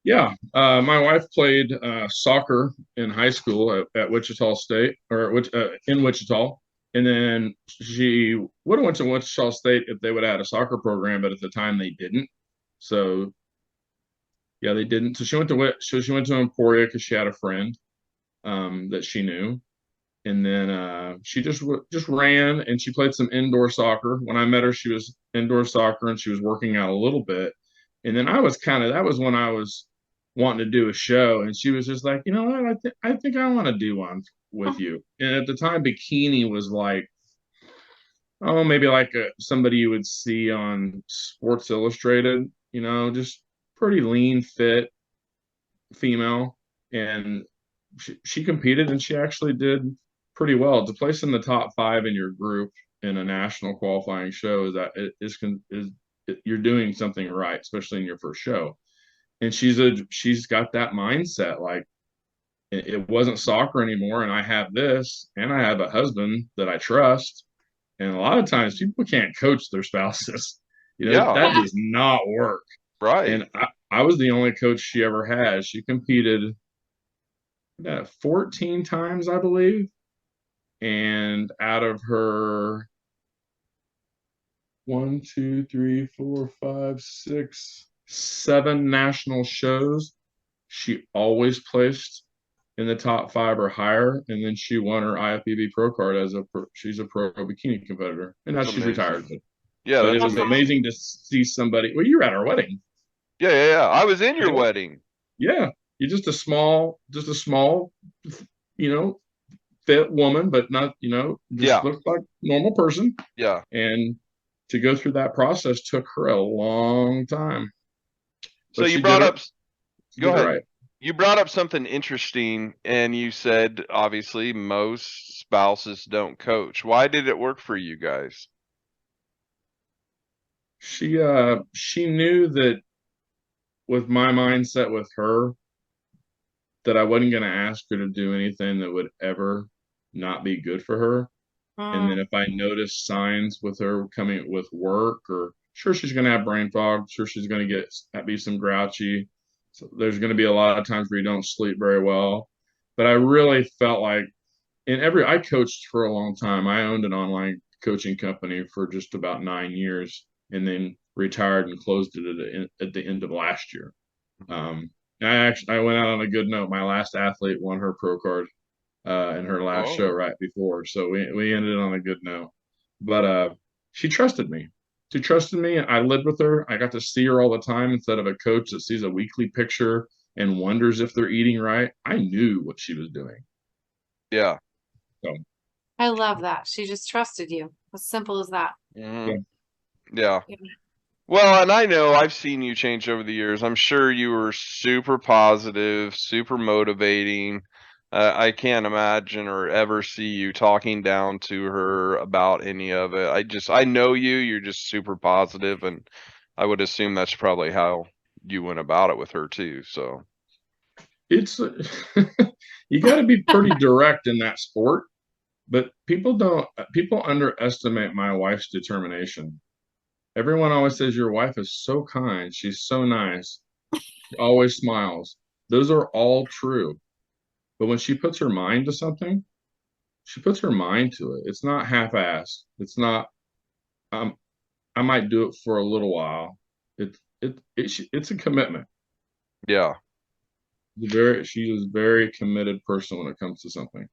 Yeah, my wife played soccer in high school at Wichita State, or in Wichita, and then she would have went to Wichita State if they would have had a soccer program, but at the time they didn't. So yeah, they didn't. So she went to Emporia because she had a friend that she knew, and then she just ran, and she played some indoor soccer. When I met her, she was indoor soccer and she was working out a little bit. And then that was when I was wanting to do a show, and she was just like, you know what, I think I want to do one with you. And at the time, bikini was like, oh, maybe like somebody you would see on Sports Illustrated, just pretty lean, fit female. And she competed, and she actually did pretty well. To place in the top 5 in your group in a national qualifying show is that you're doing something right, especially in your first show. And she's got that mindset, like it wasn't soccer anymore, and I have this, and I have a husband that I trust. And a lot of times people can't coach their spouses. Yeah. That does not work. Right. And I was the only coach she ever had. She competed 14 times, I believe. And out of her 7 national shows, she always placed in the top 5 or higher. And then she won her IFBB pro card she's a pro bikini competitor. And now That's she's amazing. retired. Yeah, But it that's was amazing. amazing to see somebody. Well, you were at our wedding. Yeah, yeah, yeah. I was in your Yeah. wedding. Yeah. You're just a small, fit woman, but not, just Yeah. looked like a normal person. Yeah. And to go through that process took her a long time. So But you she brought did it. up, She go did it ahead. right. You brought up something interesting and you said obviously most spouses don't coach. Why did it work for you guys? She knew that with my mindset with her, that I wasn't going to ask her to do anything that would ever not be good for her. And then Mm. if I notice signs with her coming with work, or sure she's going to have brain fog, sure she's going to be some grouchy. So there's going to be a lot of times where you don't sleep very well. But I really felt like I coached for a long time. I owned an online coaching company for just about 9 years, and then retired and closed it at the end of last year. Um, I went out on a good note. My last athlete won her pro card in her last show Oh, right before, so we ended on a good note. But she trusted me. She trusted me. I lived with her. I got to see her all the time instead of a coach that sees a weekly picture and wonders if they're eating right. I knew what she was doing. yeah. So I love that. She just trusted you. As simple as that. yeah, Mhm. Yeah. Yeah. Well, and I know I've seen you change over the years. I'm sure you were super positive, super motivating. I can't imagine or ever see you talking down to her about any of it. I know you, you're just super positive, and I would assume that's probably how you went about it with her too. So, it's you got to be pretty direct in that sport. But people underestimate my wife's determination. Everyone always says your wife is so kind. She's so nice. She always smiles. Those are all true. But when she puts her mind to something, she puts her mind to it. It's not half-assed. It's not, um, I might do it for a little while. It's a commitment. yeah. She is a very committed person when it comes to something.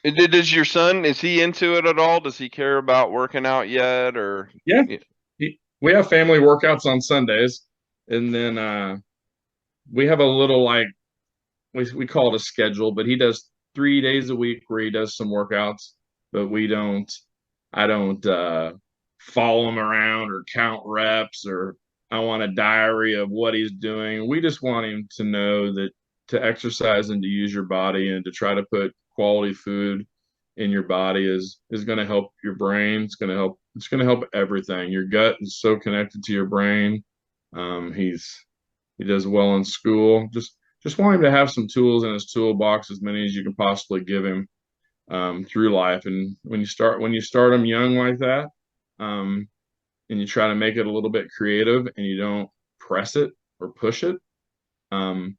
Does your son, is he into it at all? Does he care about working out yet or? Yeah. Yeah. We have family workouts on Sundays, and then we have a little like we call it a schedule, but he does 3 days a week where he does some workouts, but I don't follow him around or count reps, or I want a diary of what he's doing. We just want him to know that to exercise and to use your body and to try to put quality food in your body is going to help your brain. It's going to help everything. Your gut is so connected to your brain. He does well in school. Just want him to have some tools in his toolbox, as many as you can possibly give him through life. And when you start them young like that, um, and you try to make it a little bit creative, and you don't press it or push it, um,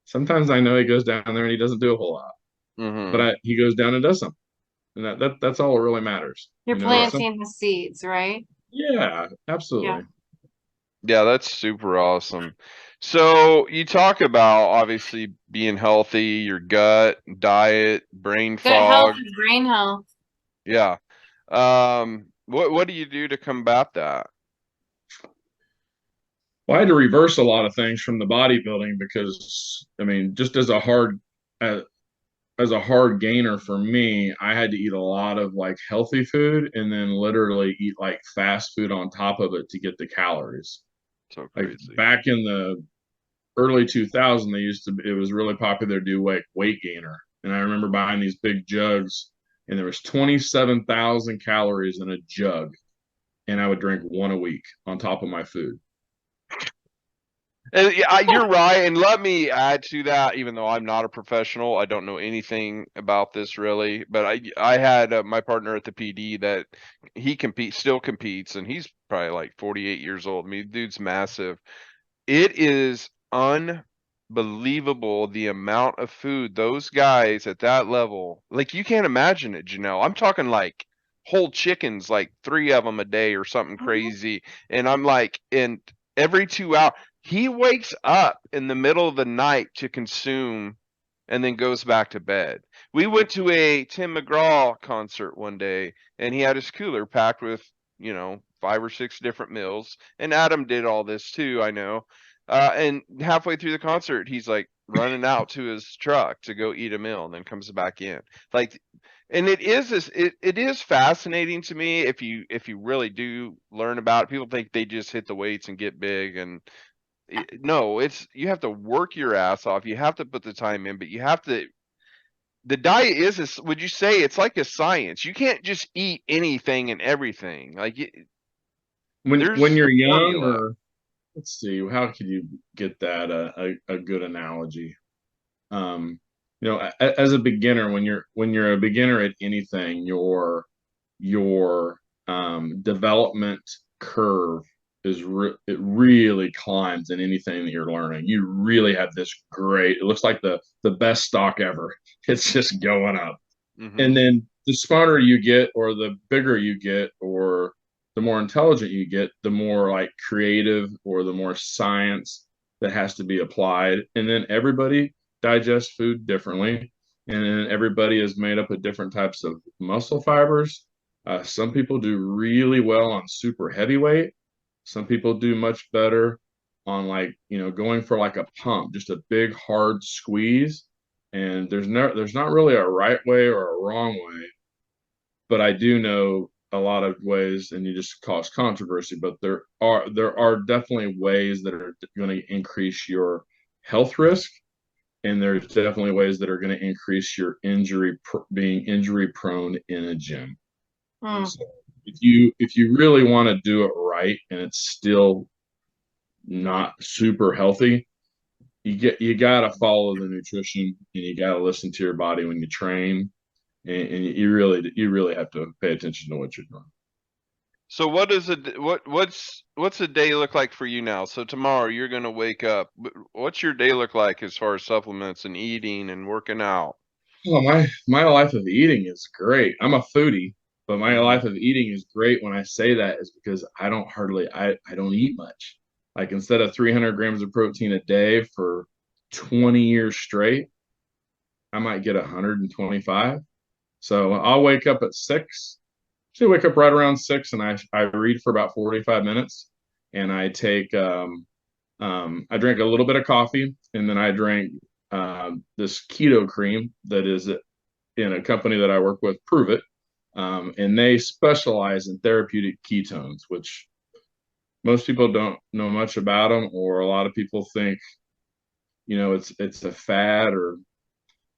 sometimes I know he goes down there and he doesn't do a whole lot, but Mm-hmm. he goes down and does something, and that's all that really matters. You're Right. planting the seeds, right? Yeah, Yeah. absolutely. Yeah, that's super awesome. So you talk about obviously being healthy, your gut, diet, brain Gut health fog. is brain health. Yeah. What do you do to combat that? Well, I had to reverse a lot of things from the bodybuilding because, I mean, just uh, as a hard gainer for me, I had to eat a lot of like healthy food and then literally eat like fast food on top of it to get the calories. So Like crazy. back in the early 2000, it was really popular to do weight gainer. And I remember buying these big jugs, and there was 27,000 calories in a jug, and I would drink one a week on top of my food. And yeah, you're right. And let me add to that, even though I'm not a professional, I don't know anything about this really. But I had my partner at the PD that still competes, and he's probably like 48 years old. I mean, dude's massive. It is unbelievable the amount of food those guys at that level, like you can't imagine it, Janelle. I'm talking like whole chickens, like 3 of them a day or something Mhm. crazy. And I'm like, and every 2 hours, he wakes up in the middle of the night to consume and then goes back to bed. We went to a Tim McGraw concert one day, and he had his cooler packed with, 5 or 6 different meals. And Adam did all this too, I know. And halfway through the concert, he's like running out to his truck to go eat a meal, and then comes back in. Like, and it is fascinating to me if you really do learn about it. People think they just hit the weights and get big, and no, it's you have to work your ass off. You have to put the time in, but you have to. The diet would you say it's like a science? You can't just eat anything and everything. Like When there's a you're young, formula. or let's see, how could you get that a good analogy? Um, as a beginner, when you're a beginner at anything, your development curve it really climbs in anything that you're learning. You really have this great, it looks like the best stock ever. It's just going up. And then the smarter you get, or the bigger you get, or the more intelligent you get, the more like creative or the more science that has to be applied. And then everybody digests food differently. And then everybody is made up of different types of muscle fibers. Some people do really well on super heavyweight. Some people do much better on, like, going for like a pump, just a big hard squeeze. And there's not really a right way or a wrong way, but I do know a lot of ways, and you just cause controversy, but there are definitely ways that are going to increase your health risk, and there's definitely ways that are going to increase your being injury prone in a gym. So if you really want to do it right and it's still not super healthy, you got to follow the nutrition, and you got to listen to your body when you train, and you really have to pay attention to what you're doing. So what's a day look like for you now? So tomorrow you're going to wake up. What's your day look like as far as supplements and eating and working out? Well, my life of eating is great. I'm a foodie, but my Mhm. life of eating is great. When I say that is because I don't eat much. Like, instead of 300 grams of protein a day for 20 years straight, I might get 125. So I'll wake up at 6. So I wake up right around 6, and I read for about 45 minutes, and I drink a little bit of coffee, and then I drink this keto cream that is in a company that I work with, Prove It, and they specialize in therapeutic ketones, which most people don't know much about them, or a lot of people think it's a fad, or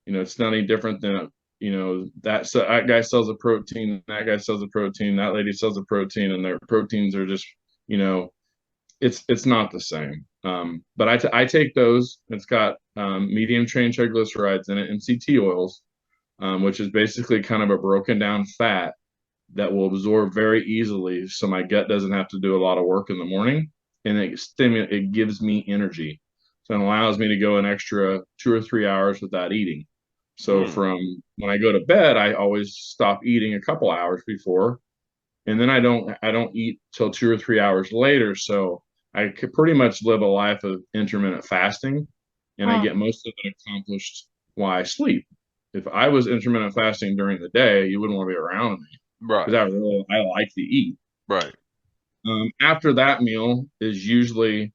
it's not any different than that guy sells a protein, that guy sells a protein, that lady sells a protein, and their proteins are just you know it's not the same. But I take those. It's got medium chain triglycerides in it, MCT oils, which is basically kind of a broken down fat that will absorb very easily, so my gut doesn't have to do a lot of work in the morning, and it gives me energy, so it allows me to go an extra 2 or 3 hours without eating. So from when I go to bed, I always stop eating a couple hours before, and then I don't eat till 2 or 3 hours later. So I could pretty much live a life of intermittent fasting, and I get most of it accomplished while I sleep. If I was intermittent fasting during the day, you wouldn't want to be around me, Right. because I like to eat. Right. After that meal is usually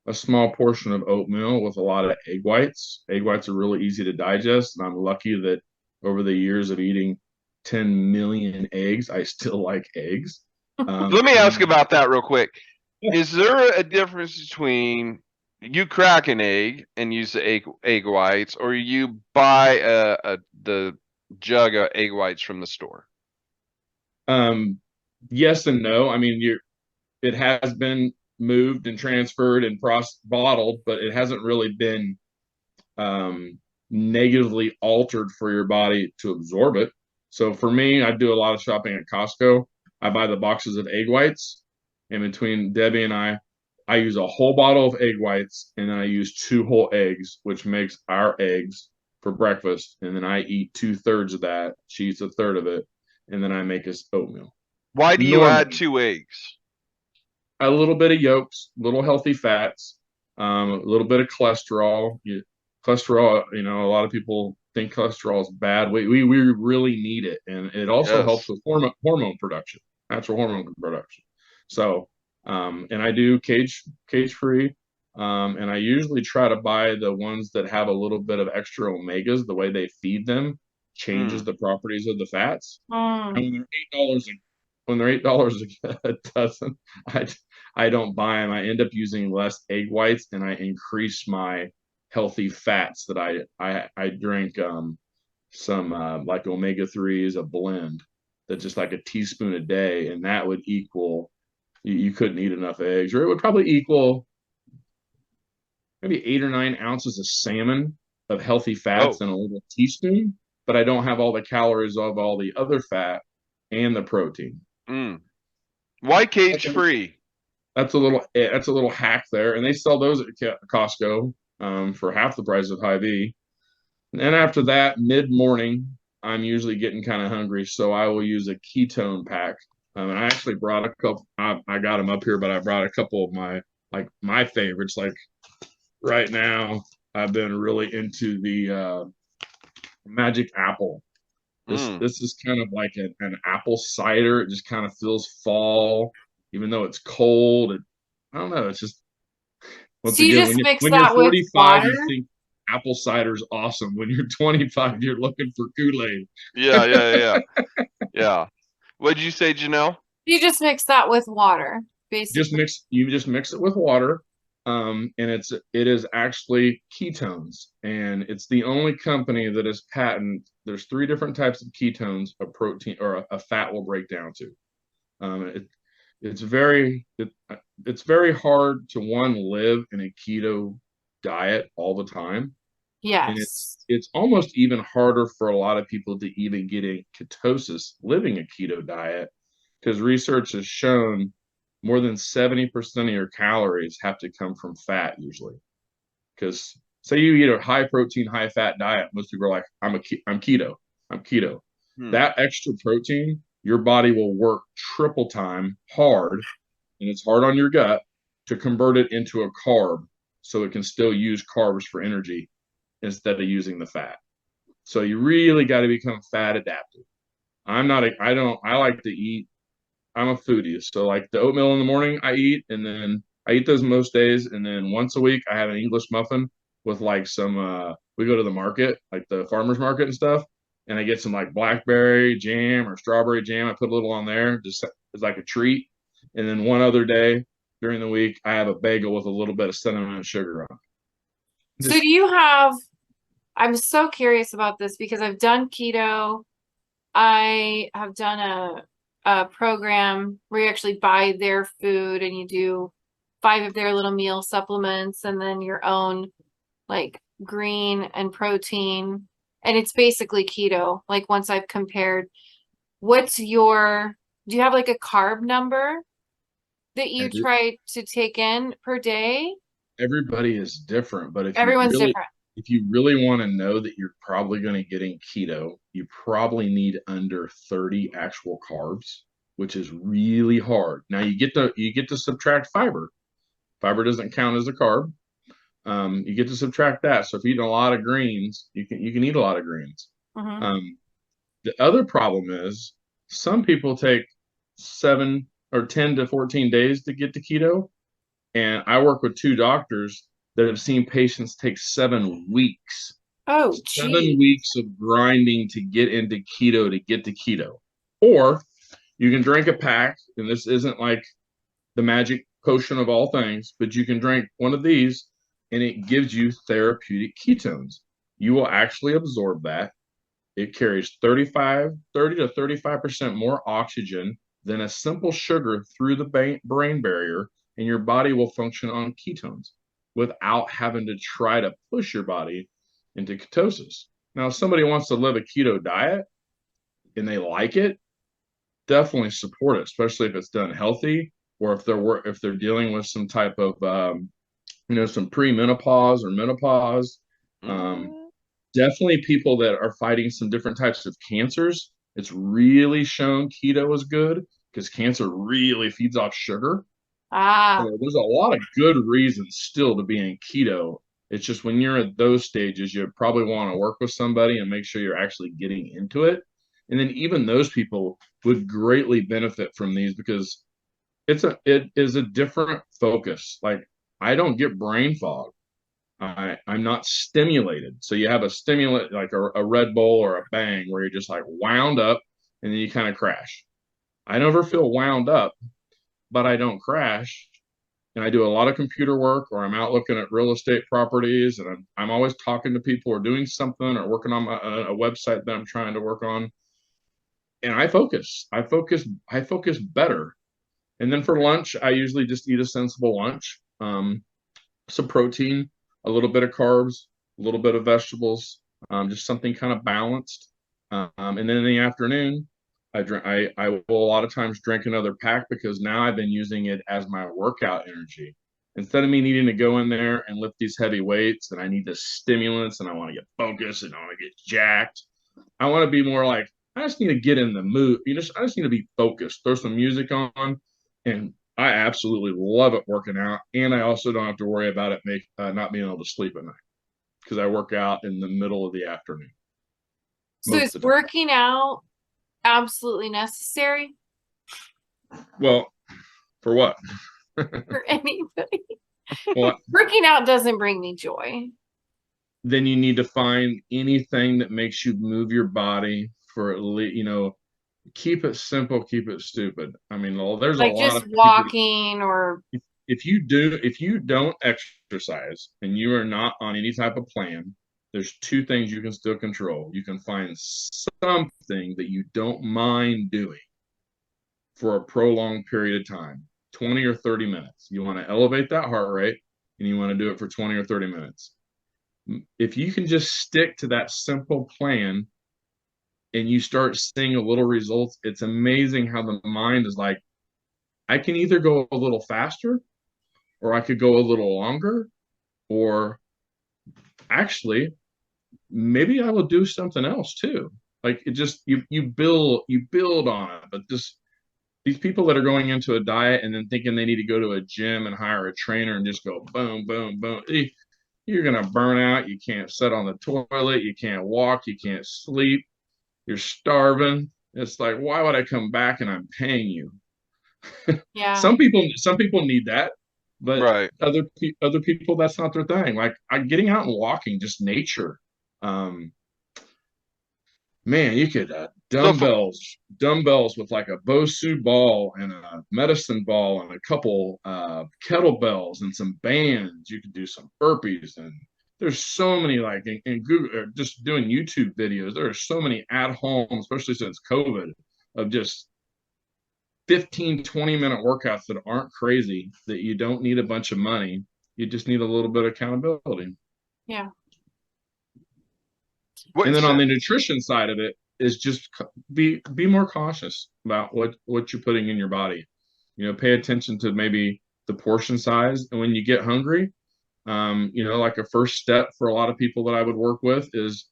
a small portion of oatmeal with a lot of egg whites. Egg whites are really easy to digest, and I'm lucky that over the years of eating 10 million eggs, I still like eggs. Let me ask about that real quick. Is there a difference between you crack an egg and use the egg whites, or you buy the jug of egg whites from the store? Yes and no. I mean, it has been moved and transferred and bottled, but it hasn't really been um, negatively altered for your body to absorb it. So for me, I do a lot of shopping at Costco. I buy the boxes of egg whites, and between Debbie and I use a whole bottle of egg whites, and then I use 2 whole eggs, which makes our eggs for breakfast. And then I eat 2/3 of that. She eats a third of it, and then I make us oatmeal. Why do you add Normally, 2 eggs? a little bit of yolks, little healthy fats, a little bit of cholesterol. Cholesterol, a lot of people think cholesterol is bad. We really need it, and it also helps Yes. with hormone production, natural hormone production. So, and I do cage free, and I usually try to buy the ones that have a little bit of extra omegas. The way they feed them changes Mm. the properties of the fats. Mm. And when they're $8 a dozen, I I don't buy them. I end up using less egg whites, and I increase my healthy fats that I drink some like omega 3s, a blend that's just like a teaspoon a day, and that would equal, you couldn't eat enough eggs, or it would probably equal maybe 8 or 9 ounces of salmon of healthy fats Oh, in a little teaspoon. But I don't have all the calories of all the other fat, and the protein. Mm. Why cage free? That's a little hack there, and they sell those at Costco for half the price of Hy-Vee. And then after that, mid morning, I'm usually getting kind of hungry, so I will use a ketone pack. And I actually brought a couple. I got them up here, but I brought a couple of my favorites. Like right now, I've been really into the Magic Apple. This is kind of like an apple cider. It just kind of feels fall, even though it's cold. I don't know. It's just once So you again just mix when you're that with 45, water? you think apple cider's awesome. When you're 25, you're looking for Kool-Aid. Yeah. What did you say, Janelle? You just mix that with water, basically. You just mix it with water. And it is actually ketones, and it's the only company that is patent. There's 3 different types of ketones a protein or a fat will break down to. It, it's it's very hard to live in a keto diet all the time, and Yes. it's almost even harder for a lot of people to even get in ketosis living a keto diet, because research has shown more than 70% of your calories have to come from fat usually. Because say you eat a high protein, high fat diet, most people are like, I'm keto. I'm keto. Hmm. That extra protein, your body will work triple time hard, and it's hard on your gut to convert it into a carb so it can still use carbs for energy instead of using the fat. So you really got to become fat adapted. I like to eat. I'm a foodie. So like the oatmeal in the morning I eat, and then I eat those most days. And then once a week I have an English muffin with like some we go to the market, like the farmer's market and stuff, and I get some like blackberry jam or strawberry jam. I put a little on there just as like a treat. And then one other day during the week I have a bagel with a little bit of cinnamon and sugar on it. So Just do you have, I'm so curious about this because I've done keto. I have done a program where you actually buy their food and you do 5 of their little meal supplements and then your own like green and protein. And it's basically keto. Like once I've compared, what's your, do you have like a carb number that you every, try to take in per day? everybody is different, but Everyone's different. if you really want to know that you're probably going to get in keto, you probably need under 30 actual carbs, which is really hard. Now you get to subtract fiber. Fiber doesn't count as a carb. You get to subtract that. So if you eat a lot of greens, you can eat a lot of greens. Mm-hmm. The other problem is some people take 7 or 10 to 14 days to get to keto. And I work with 2 doctors that have seen patients take 7 weeks, Oh, 7 weeks of grinding to get into keto to get to keto. Or you can drink a pack, and this isn't like the magic potion of all things, but you can drink one of these and it gives you therapeutic ketones. You will actually absorb that. It carries 30 to 35% more oxygen than a simple sugar through the brain barrier, and your body will function on ketones without having to try to push your body into ketosis. Now, if somebody wants to live a keto diet and they like it, definitely support it, especially if it's done healthy, or if they're dealing with some type of some premenopause or menopause. Um, Mm. Definitely people that are fighting some different types of cancers. It's really shown keto is good because cancer really feeds off sugar. ah, So there's a lot of good reasons still to be in keto. It's just when you're at those stages, you probably want to work with somebody and make sure you're actually getting into it. And then even those people would greatly benefit from these because it is a different focus. Like I don't get brain fog. I'm not stimulated. So you have a stimulant like a Red Bull or a Bang where you're just like wound up and then you kind of crash. I never feel wound up, but I don't crash. And I do a lot of computer work, or I'm out looking at real estate properties, and I'm always talking to people or doing something or working on a website that I'm trying to work on. And I focus better. And then for lunch, I usually just eat a sensible lunch. Some protein, a little bit of carbs, a little bit of vegetables, just something kind of balanced. And then in the afternoon, I will a lot of times drink another pack because now I've been using it as my workout energy. Instead of me needing to go in there and lift these heavy weights and I need the stimulants and I want to get focused and I want to get jacked, I want to be more like, I just need to get in the mood. I just need to be focused. Throw some music on, and I absolutely love it working out. And I also don't have to worry about it not being able to sleep at night because I work out in the middle of the afternoon. So is working out absolutely necessary Well, for what? for anybody? Well, Working out doesn't bring me joy. then you need to find anything that makes you move your body for at least, keep it simple, keep it stupid. I mean, there's a Like lot just of walking or if you don't exercise and you are not on any type of plan, there's two things you can still control. You can find something that you don't mind doing for a prolonged period of time, 20 or 30 minutes. You want to elevate that heart rate and you want to do it for 20 or 30 minutes. If you can just stick to that simple plan and you start seeing a little results, it's amazing how the mind is like, I can either go a little faster or I could go a little longer, or actually, maybe I will do something else too. Like it just you build on it. But just these people that are going into a diet and then thinking they need to go to a gym and hire a trainer and just go boom, boom, boom. You're gonna burn out. You can't sit on the toilet. You can't walk. You can't sleep. You're starving. It's like, why would I come back and I'm paying you? yeah. Some people need that, but Right. other people that's not their thing. Like getting out and walking, just nature. Um, Man, you could So for, dumbbells with like a Bosu ball and a medicine ball and a couple kettlebells and some bands. You could do some burpees and there's so many like in Google just doing YouTube videos. There are so many at home, especially since COVID, of just 15, 20-minute workouts that aren't crazy, that you don't need a bunch of money. You just need a little bit of accountability. Yeah. And then what's on the nutrition side of it is just be more cautious about what you're putting in your body. Pay attention to maybe the portion size, and when you get hungry, like a first step for a lot of people that I would work with is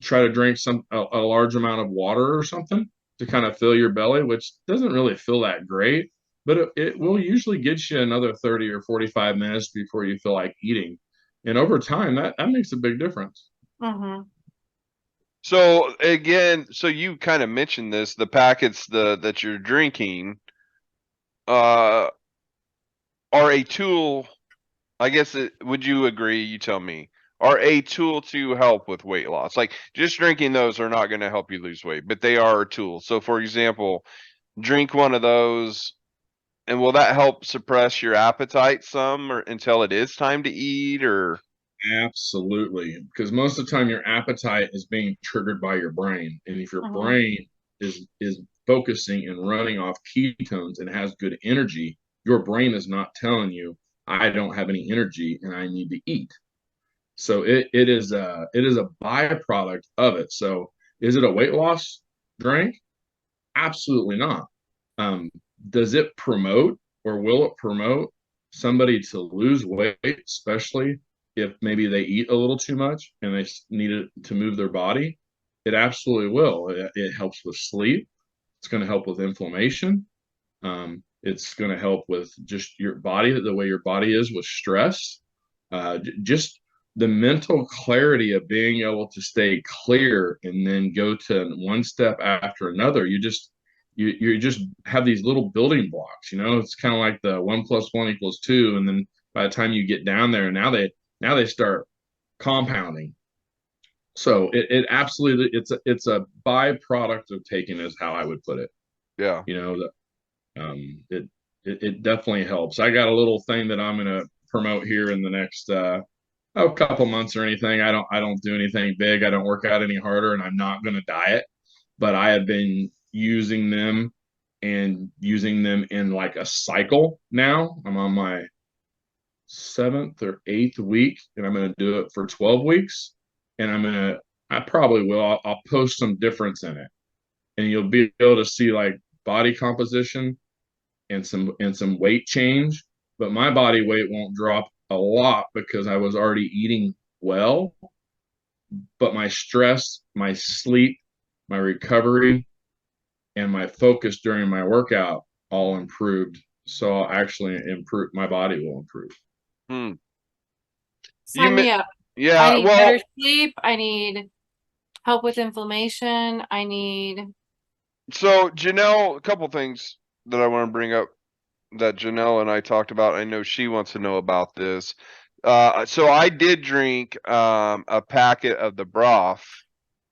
try to drink a large amount of water or something to kind of fill your belly, which doesn't really feel that great, but it will usually get you another 30 or 45 minutes before you feel like eating. And over time, that makes a big difference. Mm-hmm. so again, so you kind of mentioned this, the packets that you're drinking uh are a tool, I guess would you agree, you tell me, are a tool to help with weight loss? Like just drinking those are not going to help you lose weight, but they are a tool. So for example, drink one of those and will that help suppress your appetite some or until it is time to eat or Absolutely, because most of the time your appetite is being triggered by your brain, and if your Mm-hmm. brain is focusing and running off ketones and has good energy, your brain is not telling you, I don't have any energy and I need to eat. So it is a byproduct of it. So is it a weight loss drink? Absolutely not. Um, does it promote or will it promote somebody to lose weight, especially if maybe they eat a little too much and they need it to move their body? It absolutely will. It helps with sleep. It's going to help with inflammation. It's going to help with just your body, the way your body is with stress. Just the mental clarity of being able to stay clear and then go to one step after another. You just have these little building blocks. It's kind of like the 1 + 1 = 2, and then by the time you get down there, now they start compounding. So it absolutely it's a byproduct of taking, is how I would put it. yeah. It definitely helps. I got a little thing that I'm going to promote here in the next couple months or anything. I don't do anything big. I don't work out any harder, and I'm not going to diet. But I have been using them in like a cycle now. I'm on my 7th or 8th week, and I'm going to do it for 12 weeks. And I probably will. I'll post some difference in it. and you'll be able to see like body composition and some weight change. But my body weight won't drop a lot because I was already eating well, but my stress, my sleep, my recovery, and my focus during my workout all improved. So I'll actually improve, my body will improve. Hmm. Sign me up. I Yeah, need well, better sleep. I need help with inflammation. I need. so Janelle, a couple things that I want to bring up that Janelle and I talked about. I know she wants to know about this. So I did drink a packet of the broth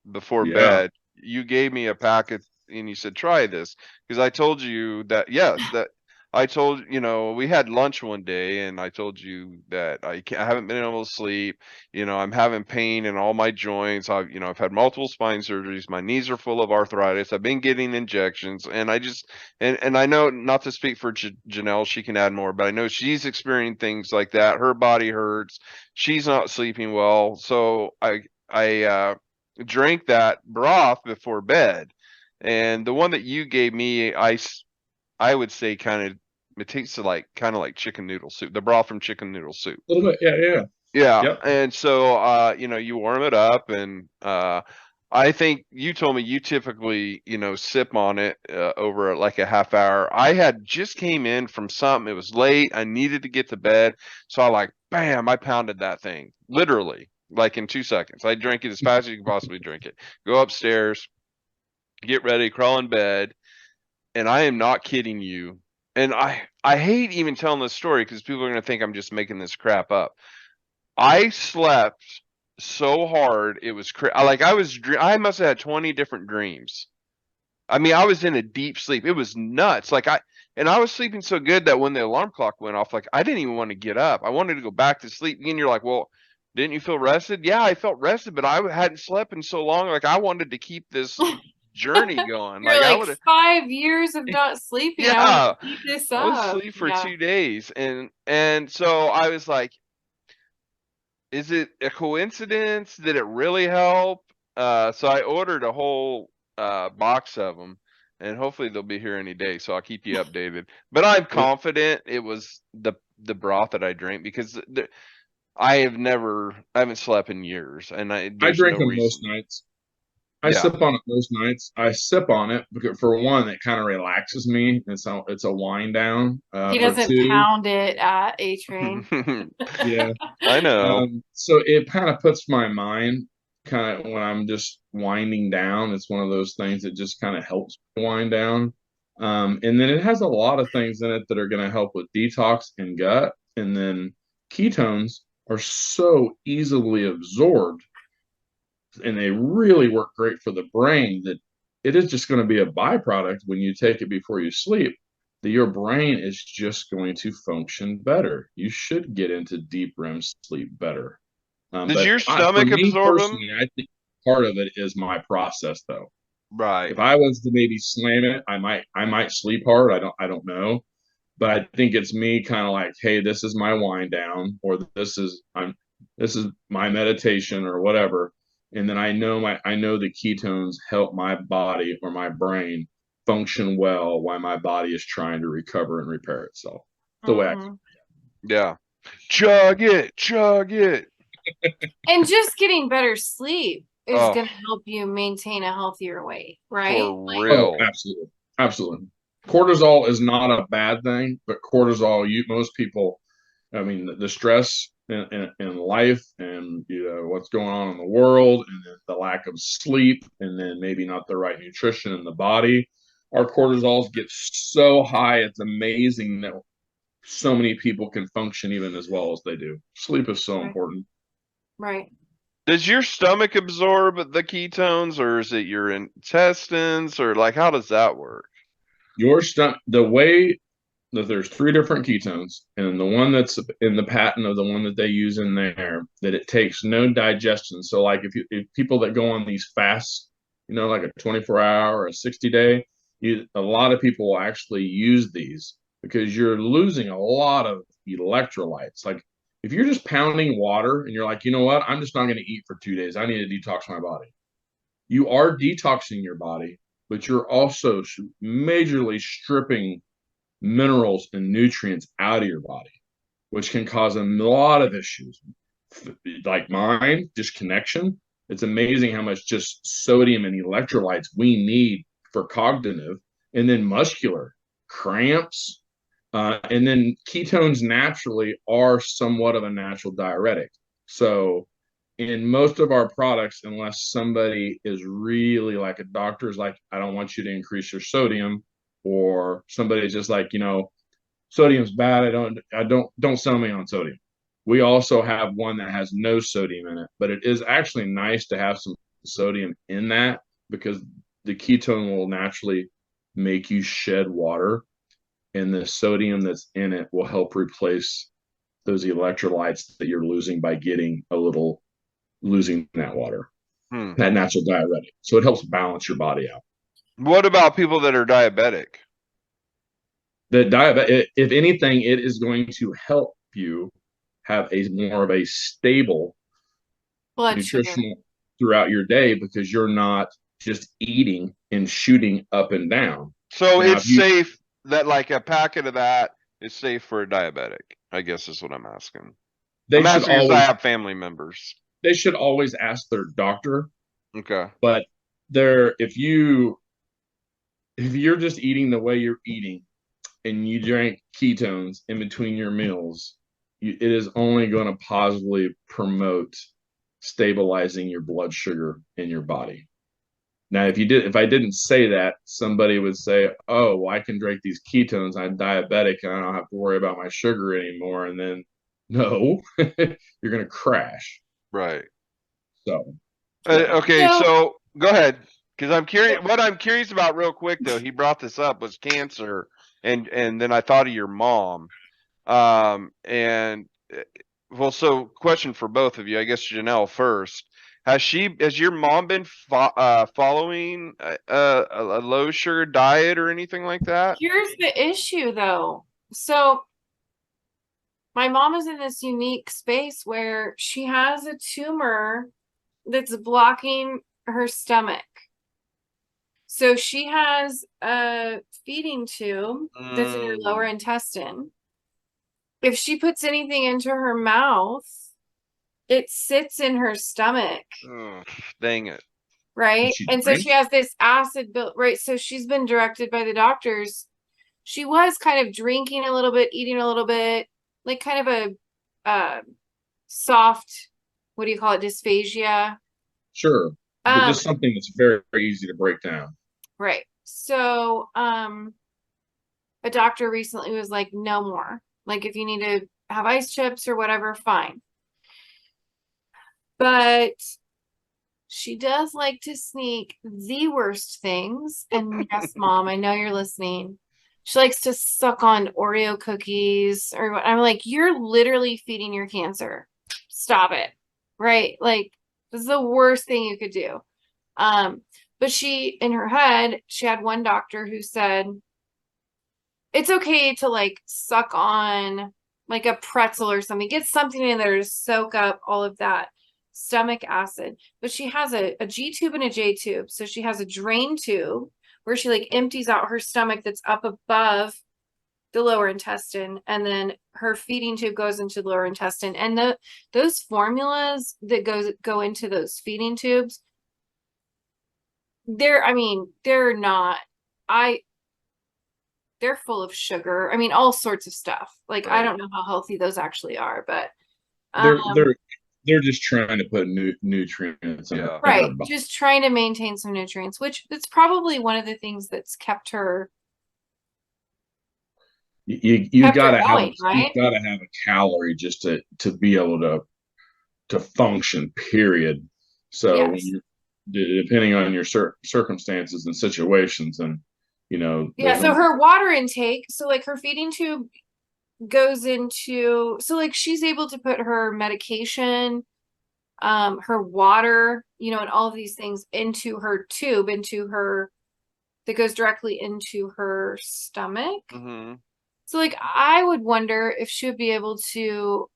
before Yeah. bed. You gave me a packet and you said try this because I told you that yes, that I told we had lunch one day and I told you that I haven't been able to sleep. I'm having pain in all my joints. I've had multiple spine surgeries. My knees are full of arthritis. I've been getting injections and I just and I know not to speak for Janelle, she can add more, but I know she's experiencing things like that. Her body hurts. She's not sleeping well. So I drank that broth before bed. And the one that you gave me, I would say it tastes like kind of like chicken noodle soup, the broth from chicken noodle soup. A little bit. Yeah. Yeah. Yeah. Yep. And so, you warm it up and, I think you told me you typically, sip on it over like a half hour. I had just came in from something. It was late. I needed to get to bed. So I like, bam, I pounded that thing literally like in 2 seconds. I drank it as fast as you could possibly drink it. Go upstairs, get ready, crawl in bed. And I am not kidding you. And I hate even telling this story because people are going to think I'm just making this crap up. I slept so hard it was like I must have had 20 different dreams. I mean, I was in a deep sleep. It was nuts. I was sleeping so good that when the alarm clock went off, like I didn't even want to get up. I wanted to go back to sleep. And you're like, well, didn't you feel rested? Yeah, I felt rested, but I hadn't slept in so long. Like I wanted to keep this journey going. You're Like I like would have, 5 years of not sleeping. I want yeah, to keep this I was up. asleep for Yeah. 2 days, and so I was like, is it a coincidence? Did it really help? So I ordered a whole box of them, and hopefully they'll be here any day. So I'll keep you updated. But I'm confident it was the broth that I drank because I haven't slept in years, and I there's drink no them most reason. nights. I Yeah. sip on it most nights. I sip on it because for one, it kind of relaxes me. It's a wind down. He For doesn't two, pound it at A Train. yeah. I know. So it kind of puts my mind kind of when I'm just winding down. It's one of those things that just kind of helps me wind down. And then it has a lot of things in it that are going to help with detox and gut. And then ketones are so easily absorbed and they really work great for the brain that it is just going to be a byproduct when you take it before you sleep that your brain is just going to function better. You should get into deep REM sleep better. Does your For stomach me absorb them? personally, I think part of it is my process though. Right. If I was to maybe slam it, I might sleep hard. I don't know. But I think it's me kind of like, hey, this is my wind down, or this is my meditation or whatever. And then I know the ketones help my body or my brain function well while my body is trying to recover and repair itself. The way I Yeah. Chug it, chug it. And just getting better sleep is Oh, going to help you maintain a healthier weight, right? for Like, Oh, real. absolutely. Absolutely. Cortisol is not a bad thing, but cortisol, most people, I mean, the stress in life and, what's going on in the world and then the lack of sleep and then maybe not the right nutrition in the body, our cortisols get so high. It's amazing that so many people can function even as well as they do. Sleep is so right, important. right. Does your stomach absorb the ketones or is it your intestines or like how does that work? Your stomach, the way that there's three different ketones, and the one that's in the patent of the one that they use in there, that it takes no digestion. So, like if people that go on these fasts, like a 24-hour or a 60-day, a lot of people will actually use these because you're losing a lot of electrolytes. Like if you're just pounding water and you're like, you know what, I'm just not going to eat for 2 days. I need to detox my body. You are detoxing your body, but you're also majorly stripping minerals and nutrients out of your body, which can cause a lot of issues. Like mine, disconnection. It's amazing how much just sodium and electrolytes we need for cognitive, and then muscular cramps. And then ketones naturally are somewhat of a natural diuretic. So in most of our products, unless somebody is really like a doctor's like, I don't want you to increase your sodium, or somebody's just like, sodium's bad. Don't sell me on sodium. We also have one that has no sodium in it, but it is actually nice to have some sodium in that because the ketone will naturally make you shed water, and the sodium that's in it will help replace those electrolytes that you're losing by losing that water, that natural diuretic. So it helps balance your body out. What about people that are diabetic? The diabetic, if anything, it is going to help you have a more of a stable Blood nutritional sugar. throughout your day because you're not just eating and shooting up and down. So Now, it's safe that like a packet of that is safe for a diabetic, I guess is what I'm asking. I'm asking because I have family members. They should always ask their doctor. Okay. But if you're just eating the way you're eating and you drink ketones in between your meals, it is only going to positively promote stabilizing your blood sugar in your body. Now, if I didn't say that, somebody would say, "Oh, well, I can drink these ketones. I'm diabetic, and I don't have to worry about my sugar anymore." And then, no, you're going to crash. Right. So, okay. So go ahead, because I'm curious. What I'm curious about, real quick, though, he brought this up was cancer, and then I thought of your mom. Well, so question for both of you, I guess Janelle first. Has your mom been following a low sugar diet or anything like that? Here's the issue though. So my mom is in this unique space where she has a tumor that's blocking her stomach. So she has a feeding tube that's in her lower intestine. If she puts anything into her mouth, it sits in her stomach. Dang it. Right. And so she has this acid built, right? So she's been directed by the doctors. She was kind of drinking a little bit, eating a little bit, like kind of a soft, what do you call it, dysphagia? Sure. But just something that's very, very easy to break down. Right. So a doctor recently was like, no more. Like if you need to have ice chips or whatever, fine. But she does like to sneak the worst things. And yes, Mom, I know you're listening. She likes to suck on Oreo cookies or what. I'm like, you're literally feeding your cancer. Stop it. Right? Like, this is the worst thing you could do. But she, in her head, she had one doctor who said, it's okay to like suck on like a pretzel or something. Get something in there to soak up all of that stomach acid. But she has a G tube and a J tube. So she has a drain tube where she like empties out her stomach that's up above the lower intestine, and then her feeding tube goes into the lower intestine. And those formulas that go into those feeding tubes, they're full of sugar. I mean, all sorts of stuff. Like, right. I don't know how healthy those actually are, but they're just trying to put nutrients in her right, just trying to maintain some nutrients, which it's probably one of the things that's kept her. You gotta have a calorie just to be able to function. Period. So yes. Depending on your circumstances and situations, and so her water intake. So like her feeding tube goes into, so like she's able to put her medication, her water, and all of these things into her tube, that goes directly into her stomach. Mm-hmm. So like I would wonder if she would be able to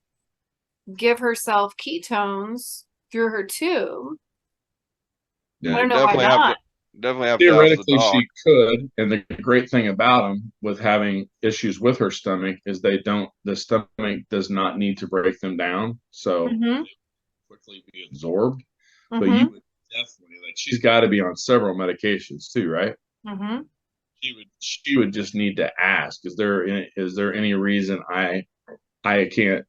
give herself ketones through her tube. Yeah, I don't know why not. Definitely have to ask the Theoretically, doc. she could. And the great thing about them with having issues with her stomach is the stomach does not need to break them down. So Mm-hmm. quickly be absorbed. But you Mm-hmm. would definitely, like, she's got to be on several medications too, right? Mm-hmm. She would just need to ask, is there any reason I can't,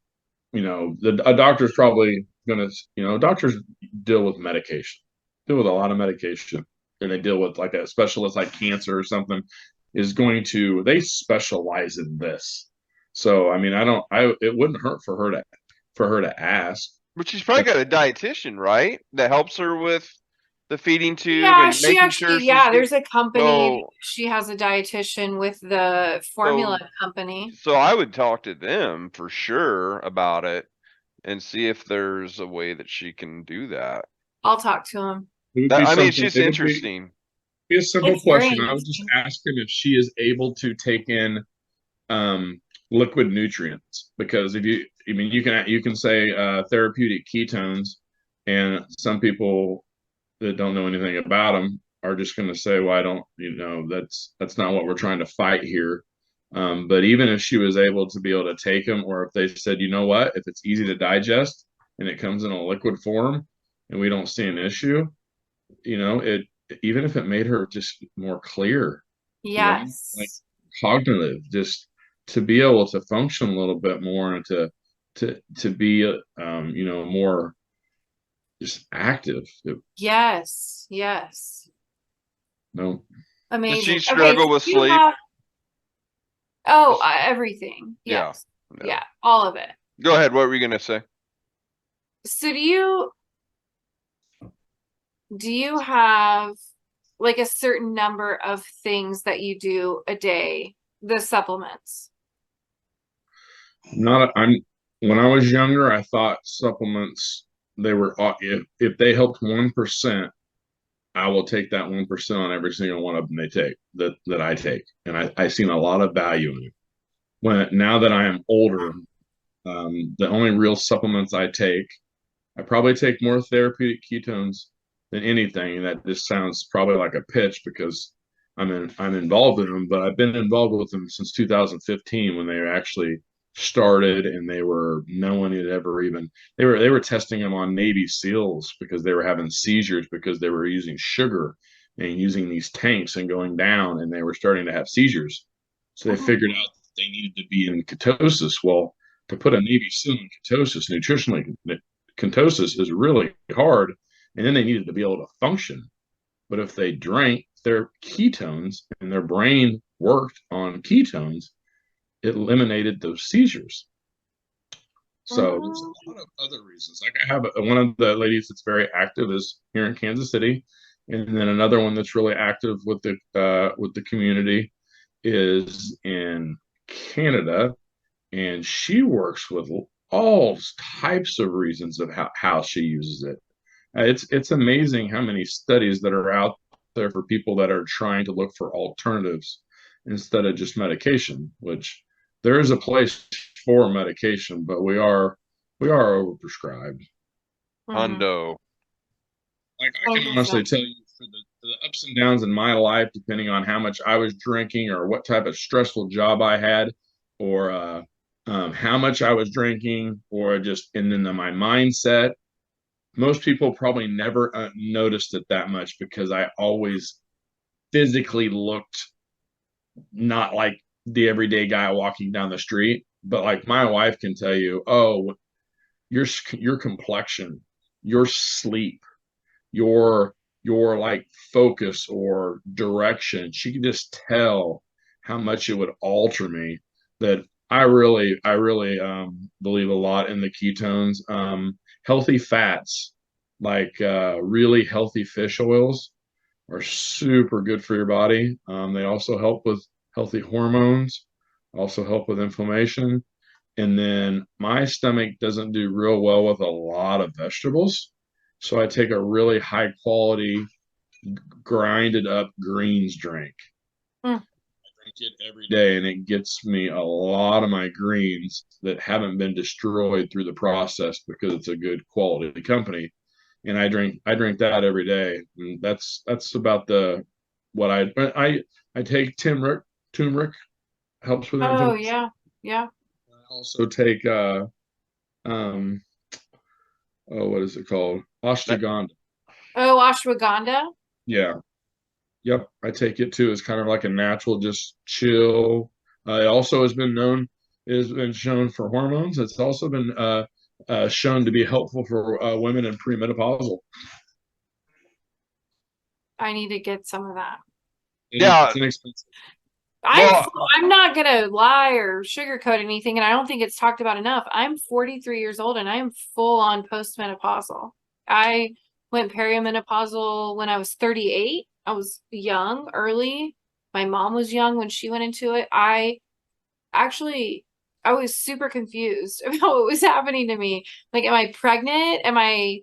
a doctor's probably gonna, doctors deal with medication, deal with a lot of medication, and they deal with like a specialist like cancer or something they specialize in this. So I mean, it wouldn't hurt for her to ask. But she's probably got a dietitian, right? That helps her with the feeding tube Yeah, and she making sure actually, she's yeah, getting. there's a company. So, She has a dietitian with the so, formula company. so I would talk to them for sure about it and see if there's a way that she can do that. I'll talk to him. It would That be I mean, it's something. just It would be interesting. be a simple It's very question. I would just interesting. ask him if she is able to take in um, liquid nutrients, because you can say therapeutic ketones, and some people that don't know anything about them are just going to say, well, I don't, that's not what we're trying to fight here. But even if she was able to be able to take them, or if they said, you know what, if it's easy to digest and it comes in a liquid form and we don't see an issue, it even if it made her just more clear, like Yes. cognitive, just to be able to function a little bit more and to be more just active. Yes. Yes. No, Does she Amazing. Okay, struggle so with you sleep? have, oh, everything. Yeah. Yes. Yeah. Yeah, all of it. Go ahead. What were you gonna say? So do you have like a certain number of things that you do a day, the supplements? not I'm. When I was younger, I thought supplements, they were, if they helped 1%, I will take that 1% on every single one of them that I take, and I seen a lot of value in it. Now that I am older, the only real supplements I probably take more therapeutic ketones than anything. That just sounds probably like a pitch because I'm involved in them, but I've been involved with them since 2015 when they actually started, and no one had ever even, they were testing them on Navy SEALs because they were having seizures because they were using sugar and using these tanks and going down, and they were starting to have seizures. So they Mhm. figured out that they needed to be in ketosis. Well, to put a Navy SEAL in ketosis, nutritionally, ketosis is really hard, and then they needed to be able to function. But if they drank their ketones and their brain worked on ketones, it eliminated those seizures. So there's a lot of other reasons. Like, I have one of the ladies that's very active is here in Kansas City, and then another one that's really active with the community is in Canada, and she works with all types of reasons of how she uses it. It's amazing how many studies that are out there for people that are trying to look for alternatives instead of just medication, which there is a place for medication, but we are overprescribed. Mhm. Hundo. Like, I can honestly 100%. tell you, for the ups and downs in my life, depending on how much I was drinking or what type of stressful job I had, or how much I was drinking, or just, and then my mindset. Most people probably never noticed it that much because I always physically looked not like the everyday guy walking down the street. But like, my wife can tell you, oh, your complexion, your sleep, your like focus or direction. She can just tell how much it would alter me. That I really believe a lot in the ketones. Healthy fats, like really healthy fish oils, are super good for your body. They also help with healthy hormones, also help with inflammation. And then my stomach doesn't do real well with a lot of vegetables. So I take a really high quality grinded up greens drink. Mm. I drink it every day, and it gets me a lot of my greens that haven't been destroyed through the process because it's a good quality company. and I drink that every day. And that's about what I take turmeric helps with Oh inflammation. yeah, yeah. I also take um oh, what is it called? Ashwagandha. Oh, ashwagandha. Yeah. Yep. I take it too. It's kind of like a natural, just chill. It also has been shown for hormones. It's also been shown to be helpful for women in premenopausal. I need to get some of that. Yeah. It's inexpensive. Well, I'm not gonna lie or sugarcoat anything, and I don't think it's talked about enough. I'm 43 years old and I am full on postmenopausal. I went perimenopausal when I was 38. I was young, early. My mom was young when she went into it. Actually I was super confused about what was happening to me. Like, am I pregnant? Am I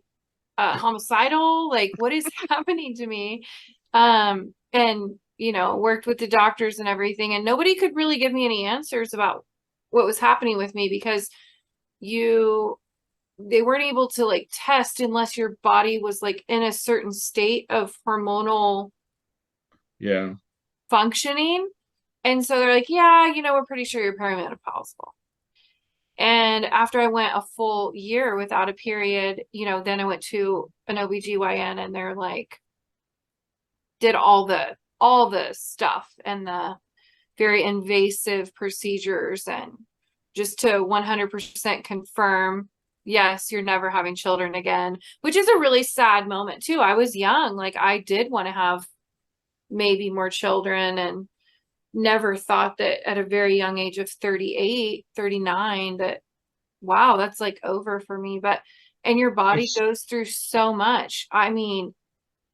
homicidal? Like, what is happening to me? And worked with the doctors and everything, and nobody could really give me any answers about what was happening with me because they weren't able to like test unless your body was like in a certain state of hormonal Yeah. functioning. And so they're like, yeah, we're pretty sure you're perimenopausal. And after I went a full year without a period, then I went to an OBGYN and they're like, did all the stuff and the very invasive procedures and just to 100% confirm, yes, you're never having children again, which is a really sad moment too. I was young, like I did want to have maybe more children and never thought that at a very young age of 38, 39, that wow, that's like over for me. But and your body It's goes through so much. I mean,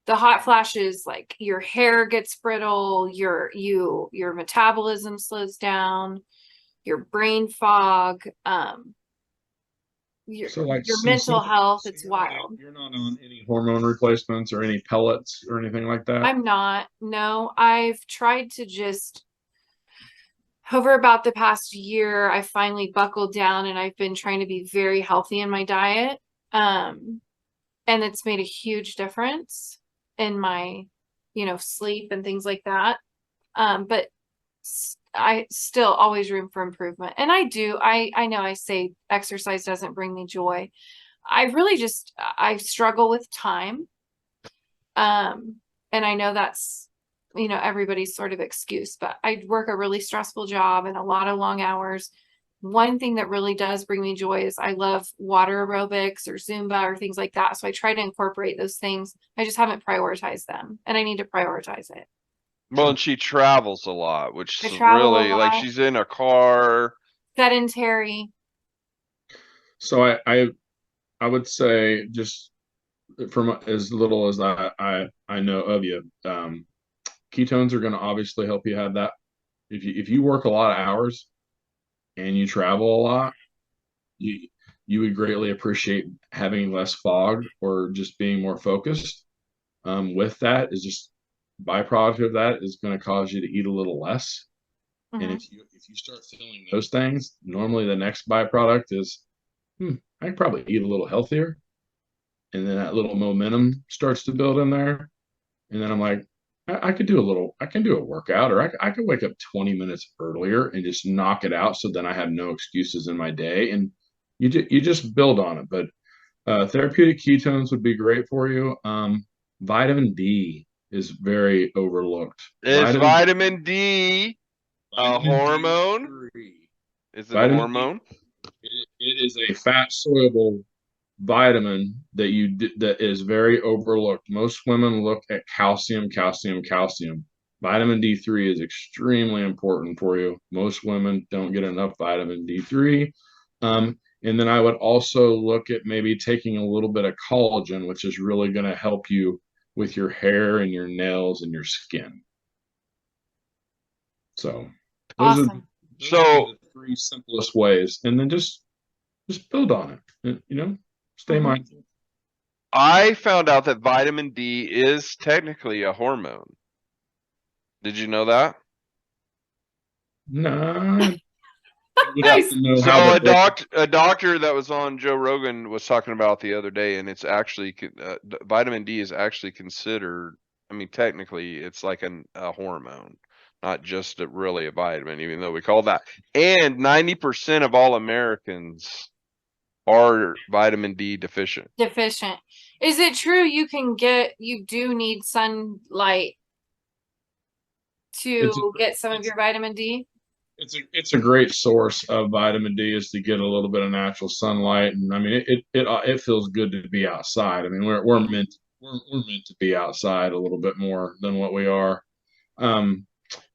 the hot flashes, like your hair gets brittle, your metabolism slows down, your brain fog, your so like your so mental health, so it's wild. you're not on any hormone replacements or any pellets or anything like that. I'm not. No, I've tried to just over about the past year, I finally buckled down and I've been trying to be very healthy in my diet. Um, and it's made a huge difference in my, sleep and things like that. But I still always room for improvement. And I know I say exercise doesn't bring me joy. I struggle with time. Um, and I know that's, everybody's sort of excuse, but I work a really stressful job and a lot of long hours. One thing that really does bring me joy is I love water aerobics or Zumba or things like that. So I try to incorporate those things. I just haven't prioritized them and I need to prioritize it. well, and she travels a lot, which I is travel a really like lot, she's in a car. sedentary. So I would say just from as little as I know of you, ketones are going to obviously help you have that. If you work a lot of hours and you travel a lot, you you would greatly appreciate having less fog or just being more focused. With that is just byproduct of that is going to cause you to eat a little less. And Mhm. if you start feeling those things, normally the next byproduct is, I could probably eat a little healthier. And then that little momentum starts to build in there. And then I'm like, I can do a workout, or I could wake up 20 minutes earlier and just knock it out. So then I have no excuses in my day. And you just build on it. But therapeutic ketones would be great for you. Vitamin D is very overlooked. Is vitamin D a Vitamin hormone? D3. Is it a Vitamin hormone? D3. It is a fat soluble vitamin that is very overlooked. Most women look at calcium, calcium, calcium. Vitamin D3 is extremely important for you. Most women don't get enough vitamin D3. And then I would also look at maybe taking a little bit of collagen, which is really going to help you with your hair and your nails and your skin. So those are Awesome. So the three simplest ways. And then just build on it. Stay Mhm. mindful. I found out that vitamin D is technically a hormone. Did you know that? Nah, We'd have to know So how to break. a doctor that was on Joe Rogan was talking about the other day, and it's actually vitamin D is actually considered. I mean, technically, it's like a hormone, not just really a vitamin, even though we call that. And 90% of all Americans are vitamin D deficient. Deficient. Is it true you do need sunlight It's a, to get some of it's your vitamin D? it's a great source of vitamin D is to get a little bit of natural sunlight, and I mean it feels good to be outside. I mean we're meant to be outside a little bit more than what we are. Um,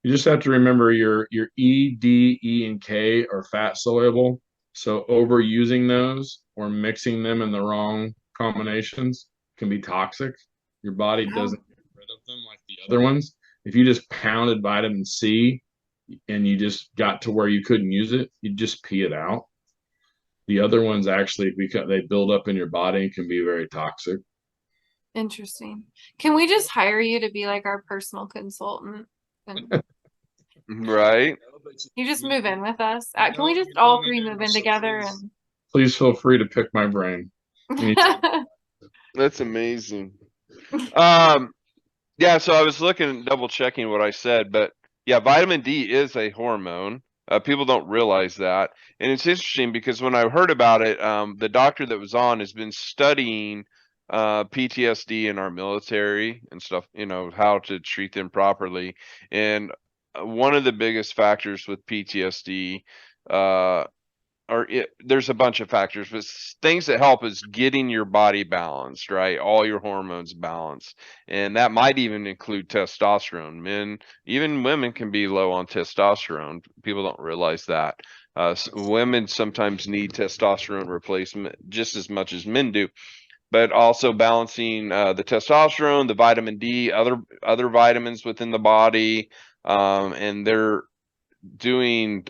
you just have to remember your E, D, E, and K are fat soluble. So overusing those or mixing them in the wrong combinations can be toxic. Your body Oh, doesn't get rid of them like the other ones. If you just pounded vitamin C and you just got to where you couldn't use it, you just pee it out. The other ones actually, because they build up in your body and can be very toxic. interesting. Can we just hire you to be like our personal consultant? And Right? you just move in with us. Can we just You know all my three name, move in so together please feel free to pick my brain. and That's amazing. Um, yeah, so I was looking, double checking what I said, but yeah, vitamin D is a hormone. People don't realize that. And it's interesting because when I heard about it, the doctor that was on has been studying PTSD in our military and stuff, how to treat them properly. And one of the biggest factors with PTSD, uh, there's a bunch of factors, but things that help is getting your body balanced, right? All your hormones balanced. And that might even include testosterone. Men, even women can be low on testosterone. People don't realize that. Women sometimes need testosterone replacement just as much as men do, but also balancing the testosterone, the vitamin D, other vitamins within the body, and they're doing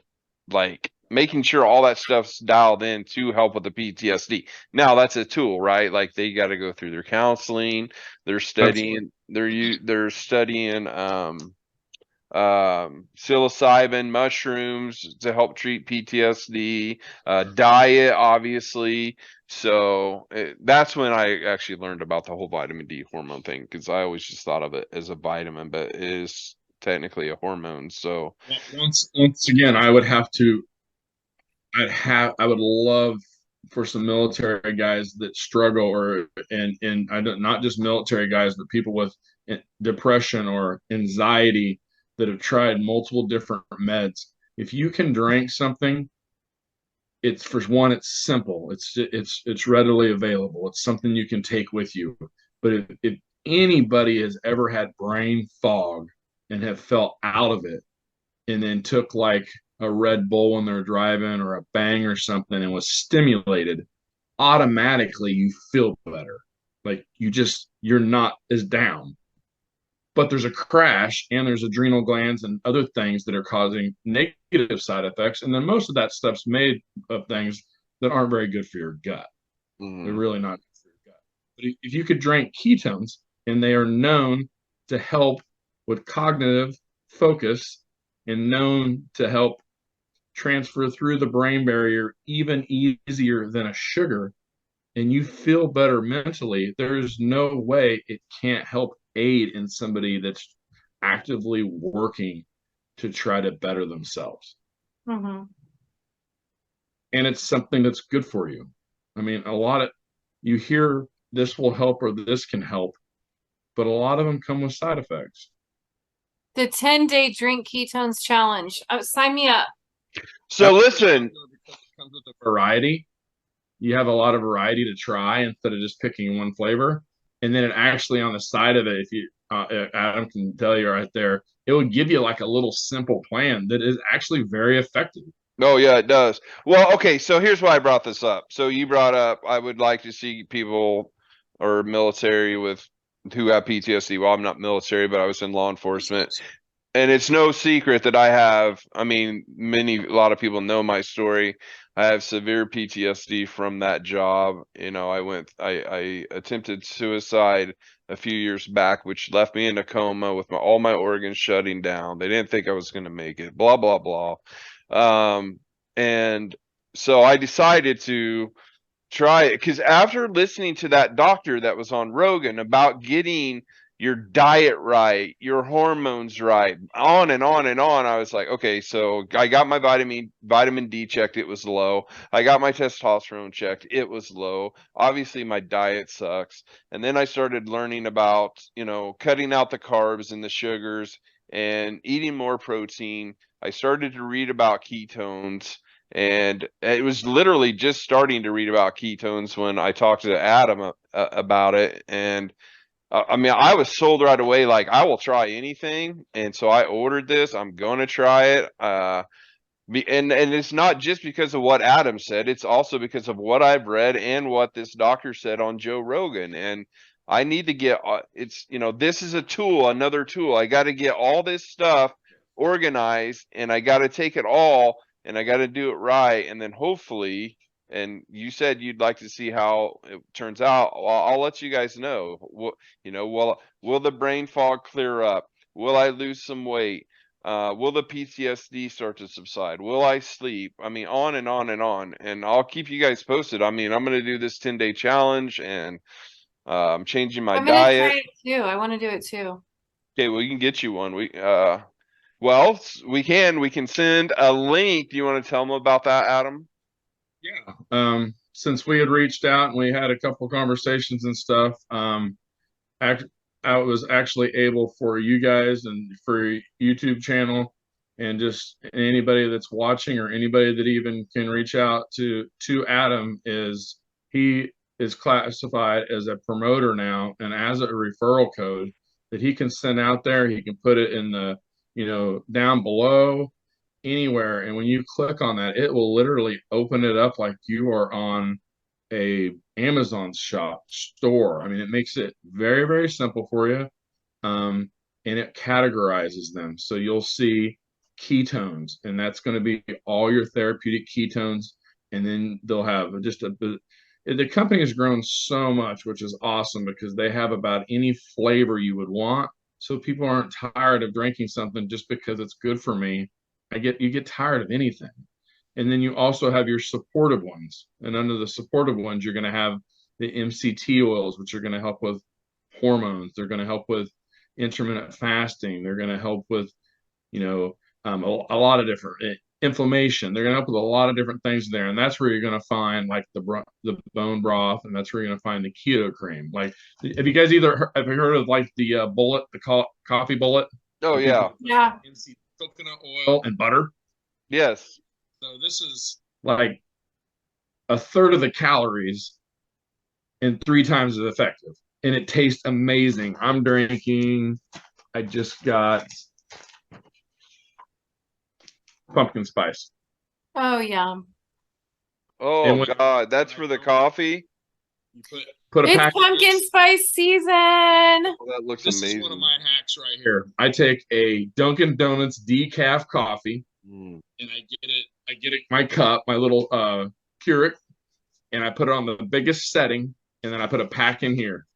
like making sure all that stuff's dialed in to help with the PTSD. Now that's a tool, right? Like they got to go through their counseling, they're Absolutely. studying, they're studying psilocybin mushrooms to help treat PTSD, diet obviously. So that's when I actually learned about the whole vitamin D hormone thing, because I always just thought of it as a vitamin, but it is technically a hormone. So Once again, I would love for some military guys that struggle and I don't not just military guys, but people with depression or anxiety that have tried multiple different meds. If you can drink something, it's for one, it's simple. It's readily available. It's something you can take with you. But if anybody has ever had brain fog and have felt out of it and then took like a Red Bull when they're driving or a Bang or something and was stimulated, automatically you feel better. Like you're not as down. But there's a crash and there's adrenal glands and other things that are causing negative side effects. And then most of that stuff's made of things that aren't very good for your gut. They're mhm. really not good for your gut. But if you could drink ketones, and they are known to help with cognitive focus and known to help transfer through the brain barrier even easier than a sugar, and you feel better mentally, there's no way it can't help aid in somebody that's actively working to try to better themselves. Mhm. And it's something that's good for you. I mean, you hear this will help or this can help, but a lot of them come with side effects. The 10-day drink ketones challenge. Sign me up. So That's listen, because it comes with a variety. You have a lot of variety to try instead of just picking one flavor. And then it actually on the side of it, if you Adam can tell you right there, it would give you like a little simple plan that is actually very effective. oh yeah, it does. Well, okay, so here's why I brought this up. So you brought up I would like to see people or military with who have PTSD. Well, I'm not military, but I was in law enforcement. And it's no secret that I have, I mean, a lot of people know my story. I have severe PTSD from that job. I attempted suicide a few years back, which left me in a coma with all my organs shutting down. They didn't think I was going to make it, blah, blah, blah. Um, And so I decided to try it because after listening to that doctor that was on Rogan about getting your diet right, your hormones right, on and on and on, I was like, okay, so I got my vitamin D checked, it was low. I got my testosterone checked, it was low. Obviously my diet sucks. And then I started learning about, cutting out the carbs and the sugars and eating more protein. I started to read about ketones. And it was literally just starting to read about ketones when I talked to Adam about it. And I mean, I was sold right away, like, I will try anything. And so I ordered this. I'm going to try it. And it's not just because of what Adam said, it's also because of what I've read and what this doctor said on Joe Rogan. And I need to get this is a tool, another tool. I got to get all this stuff organized, and I got to take it all, and I got to do it right. And then hopefully, and you said you'd like to see how it turns out. I'll let you guys know. Will the brain fog clear up? Will I lose some weight? Will the PTSD start to subside? Will I sleep? I mean, on and on and on. And I'll keep you guys posted. I mean, I'm going to do this 10-day challenge, and I'm changing my I'm gonna try diet. it too. I want to do it too. Okay, we can get you one. We can send a link. Do you want to tell them about that, Adam? Yeah. Since we had reached out and we had a couple conversations and stuff, I was actually able for you guys and for your YouTube channel and just anybody that's watching or anybody that even can reach out to Adam, is he is classified as a promoter now and as a referral code that he can send out there. He can put it in the, down below anywhere. And when you click on that, it will literally open it up like you are on a Amazon shop store. I mean, it makes it very, very simple for you. And it categorizes them. So you'll see ketones, and that's going to be all your therapeutic ketones. And then they'll have the company has grown so much, which is awesome because they have about any flavor you would want. So people aren't tired of drinking something just because it's good for me. You get tired of anything. And then you also have your supportive ones. And under the supportive ones, you're going to have the MCT oils, which are going to help with hormones. They're going to help with intermittent fasting. They're going to help with, a lot of different inflammation. They're going to help with a lot of different things there. And that's where you're going to find like the bone broth. And that's where you're going to find the keto cream. Like, have you guys have you heard of like the bullet, the coffee bullet? Oh, yeah. Yeah. MCT coconut oil and butter. Yes. So this is like a third of the calories and 3 times as effective. And it tastes amazing. I just got pumpkin spice. Oh yeah. Oh, God. That's for the coffee? You put a It's pack pumpkin spice season. Oh, that looks amazing. This is one of my hacks right here. I take a Dunkin' Donuts decaf coffee and I get it my cup, my little Keurig, and I put it on the biggest setting, and then I put a pack in here.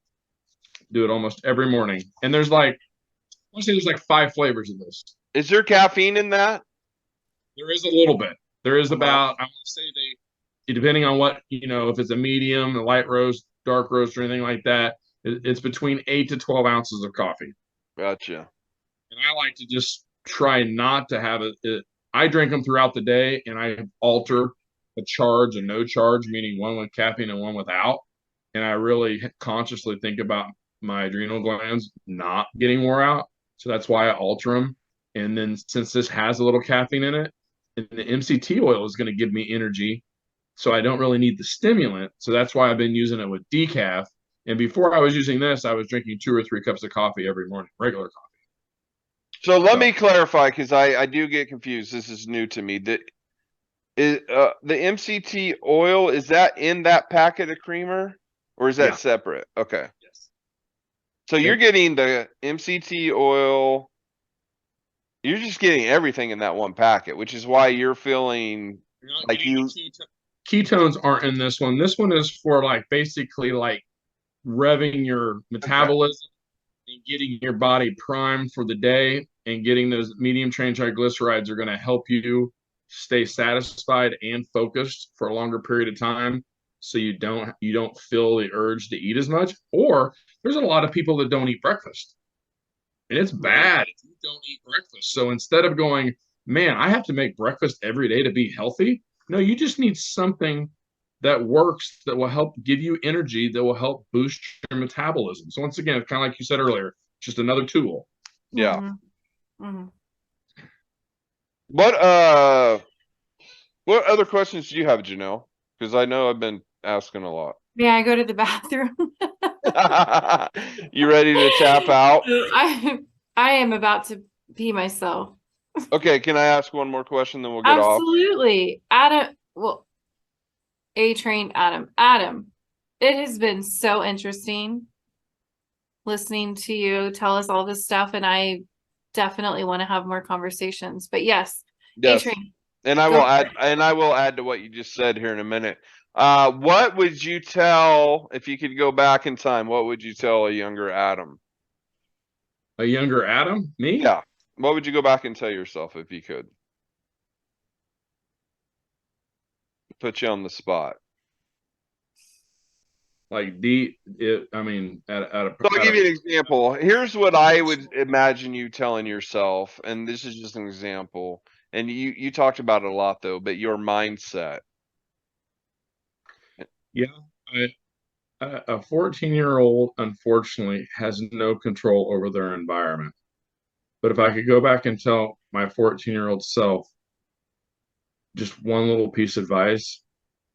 Do it almost every morning. And there's like 5 flavors of this. Is there caffeine in that? There is a little bit. There is about, I want to say depending on what, if it's a medium, a light roast, dark roast, or anything like that, it's between 8 to 12 ounces of coffee. Gotcha. And I like to just try not to have it. I drink them throughout the day, and I alter a charge and no charge, meaning one with caffeine and one without. And I really consciously think about my adrenal glands not getting wore out. So that's why I alter them. And then since this has a little caffeine in it, and the MCT oil is going to give me energy, so I don't really need the stimulant. So that's why I've been using it with decaf. And before I was using this, I was drinking 2 or 3 cups of coffee every morning, regular coffee. So let me clarify, because I do get confused. This is new to me. The MCT oil, is that in that packet of creamer, or is that separate? Okay. Yes. So you're getting the MCT oil. You're just getting everything in that one packet, which is why you're feeling like ketones aren't in this one. This one is for like basically like revving your metabolism and getting your body primed for the day, and getting those medium chain triglycerides are going to help you stay satisfied and focused for a longer period of time, so you don't feel the urge to eat as much. Or there's a lot of people that don't eat breakfast, and it's bad if you don't eat breakfast. So instead of going, man, I have to make breakfast every day to be healthy, no, you just need something that works, that will help give you energy, that will help boost your metabolism. So once again, kind of like you said earlier, just another tool. Yeah. Mhm. What other questions do you have, Janelle? Because I know I've been asking a lot. May I go to the bathroom? You ready to tap out? I am about to pee myself. Okay, can I ask one more question, then we'll get off? Absolutely. Adam, well, A Train Adam. Adam, it has been so interesting listening to you tell us all this stuff, and I definitely want to have more conversations. But yes, A Yes. Train, And I go will for add, it. and I will add to what you just said here in a minute. What would you tell, if you could go back in time, what would you tell a younger Adam? A younger Adam, me? Yeah. What would you go back and tell yourself if you could? Put you on the spot. Like deep, I mean, So I'll give you an example. Here's what I would imagine you telling yourself, and this is just an example. And you talked about it a lot though, but your mindset. yeah, a 14-year-old unfortunately has no control over their environment. But if I could go back and tell my 14-year-old self just one little piece of advice,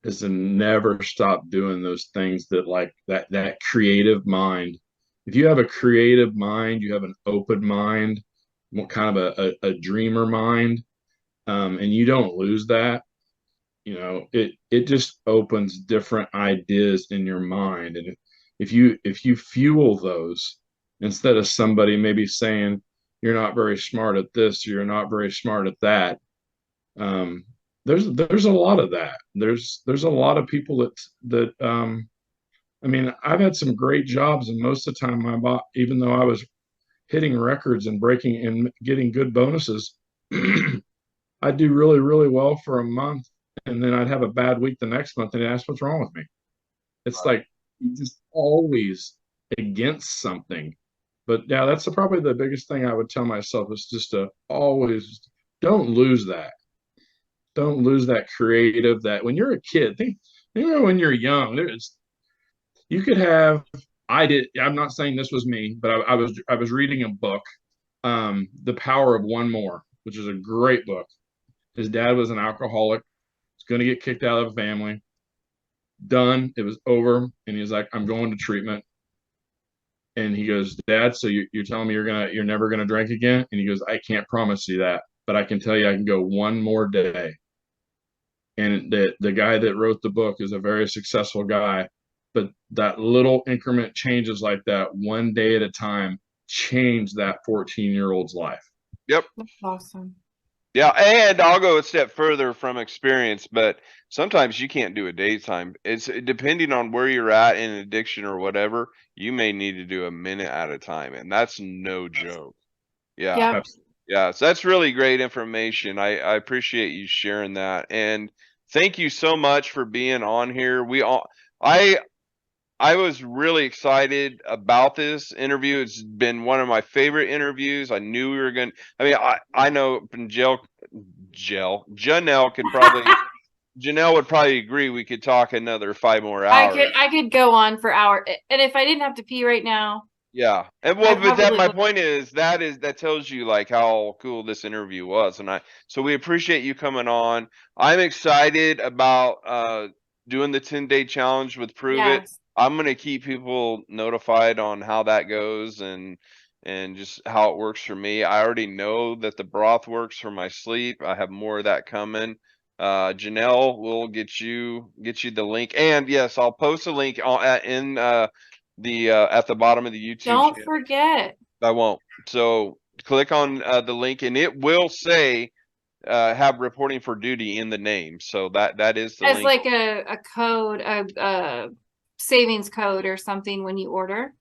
is to never stop doing those things that, like, that creative mind. If you have a creative mind, you have an open mind, kind of a dreamer mind, and you don't lose that, it just opens different ideas in your mind. And if you fuel those, instead of somebody maybe saying you're not very smart at this, or you're not very smart at that, um, there's a lot of that. There's a lot of people that I mean, I've had some great jobs, and most of the time even though I was hitting records and breaking and getting good bonuses, I'd do really, really well for a month, and then I'd have a bad week the next month, and they'd ask what's wrong with me. It's like you're just always against something. But yeah, that's probably the biggest thing I would tell myself, is just to always don't lose that. Don't lose that creative, that when you're a kid, think about when you're young. You could have, I'm not saying this was me, but I was reading a book, The Power of One More, which is a great book. His dad was an alcoholic. He's going to get kicked out of the family. Done. It was over. And he's like, I'm going to treatment. And he goes, Dad, so you're telling me you're never gonna drink again? And he goes, I can't promise you that, but I can tell you I can go one more day. And the guy that wrote the book is a very successful guy, but that little increment changes, like that, one day at a time, change that 14-year-old's life. Yep. That's awesome. Yeah, and I'll go a step further from experience, but sometimes you can't do a daytime. It's depending on where you're at in addiction or whatever, you may need to do a minute at a time, and that's no joke. Yeah. Yep. Yeah, so that's really great information. I appreciate you sharing that. And thank you so much for being on here. I was really excited about this interview. It's been one of my favorite interviews. I knew we were going to, I mean, I know Janelle could probably, Janelle would probably agree we could talk another 5 more hours. I could go on for hours. And if I didn't have to pee right now, Yeah. And I but that probably my would. point is that tells you like how cool this interview was. And so we appreciate you coming on. I'm excited about doing the 10-day challenge with Prove It. Yes. I'm gonna keep people notified on how that goes and just how it works for me. I already know that the broth works for my sleep. I have more of that coming. Janelle will get you the link. And yes, I'll post a link in the at the bottom of the YouTube Don't channel. forget. I won't. So click on the link, and it will say have reporting for duty in the name. So that is the As link. like a code, a savings code or something when you order.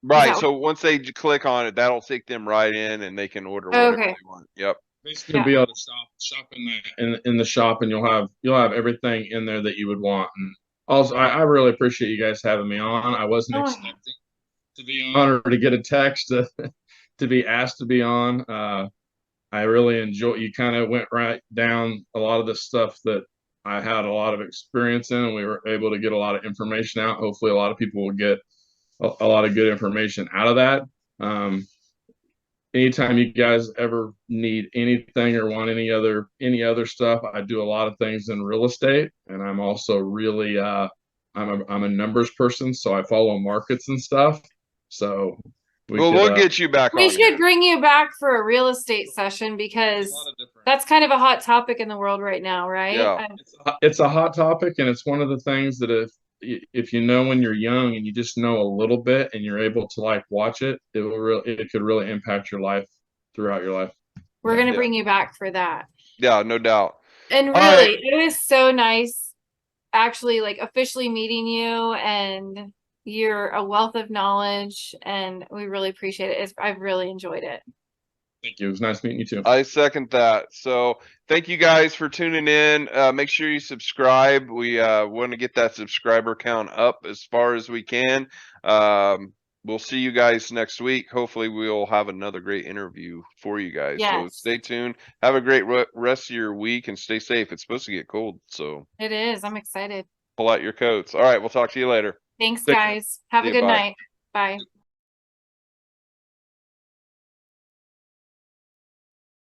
Right. that So once they click on it, that'll take them right in, and they can order whatever Okay. they want. Yep. basically Yeah. be able to shop in the shop, and you'll have everything in there that you would want. And also, I really appreciate you guys having me on. I wasn't Oh, expecting to be on or to get a text to be asked to be on. I really enjoy. You kind of went right down a lot of the stuff that I had a lot of experience in, and we were able to get a lot of information out. Hopefully, a lot of people will get a lot of good information out of that. Um, Anytime you guys ever need anything or want any other stuff, I do a lot of things in real estate, and I'm also really I'm a numbers person, so I follow markets and stuff. So we Well, could we'll get you back we on should here. bring you back for a real estate session because that's kind of a hot topic in the world right now, right? Yeah. It's a hot topic, and it's one of the things that if you know when you're young and you just know a little bit and you're able to like watch it, it could really impact your life throughout your life. We're gonna Yeah. bring you back for that. Yeah, no doubt. And All really, right. it was so nice actually like officially meeting you, and you're a wealth of knowledge, and we really appreciate it. I've really enjoyed it. Thank you. It was nice meeting you too. I second that. So thank you guys for tuning in. Make sure you subscribe. We want to get that subscriber count up as far as we can. We'll see you guys next week. Hopefully we'll have another great interview for you guys. So Yes. stay tuned. Have a great rest of your week and stay safe. It's supposed to get cold, so It is. I'm excited. pull out your coats. All right, we'll talk to you later. Thanks, Take care. guys. Have See a you, good bye. night. Bye.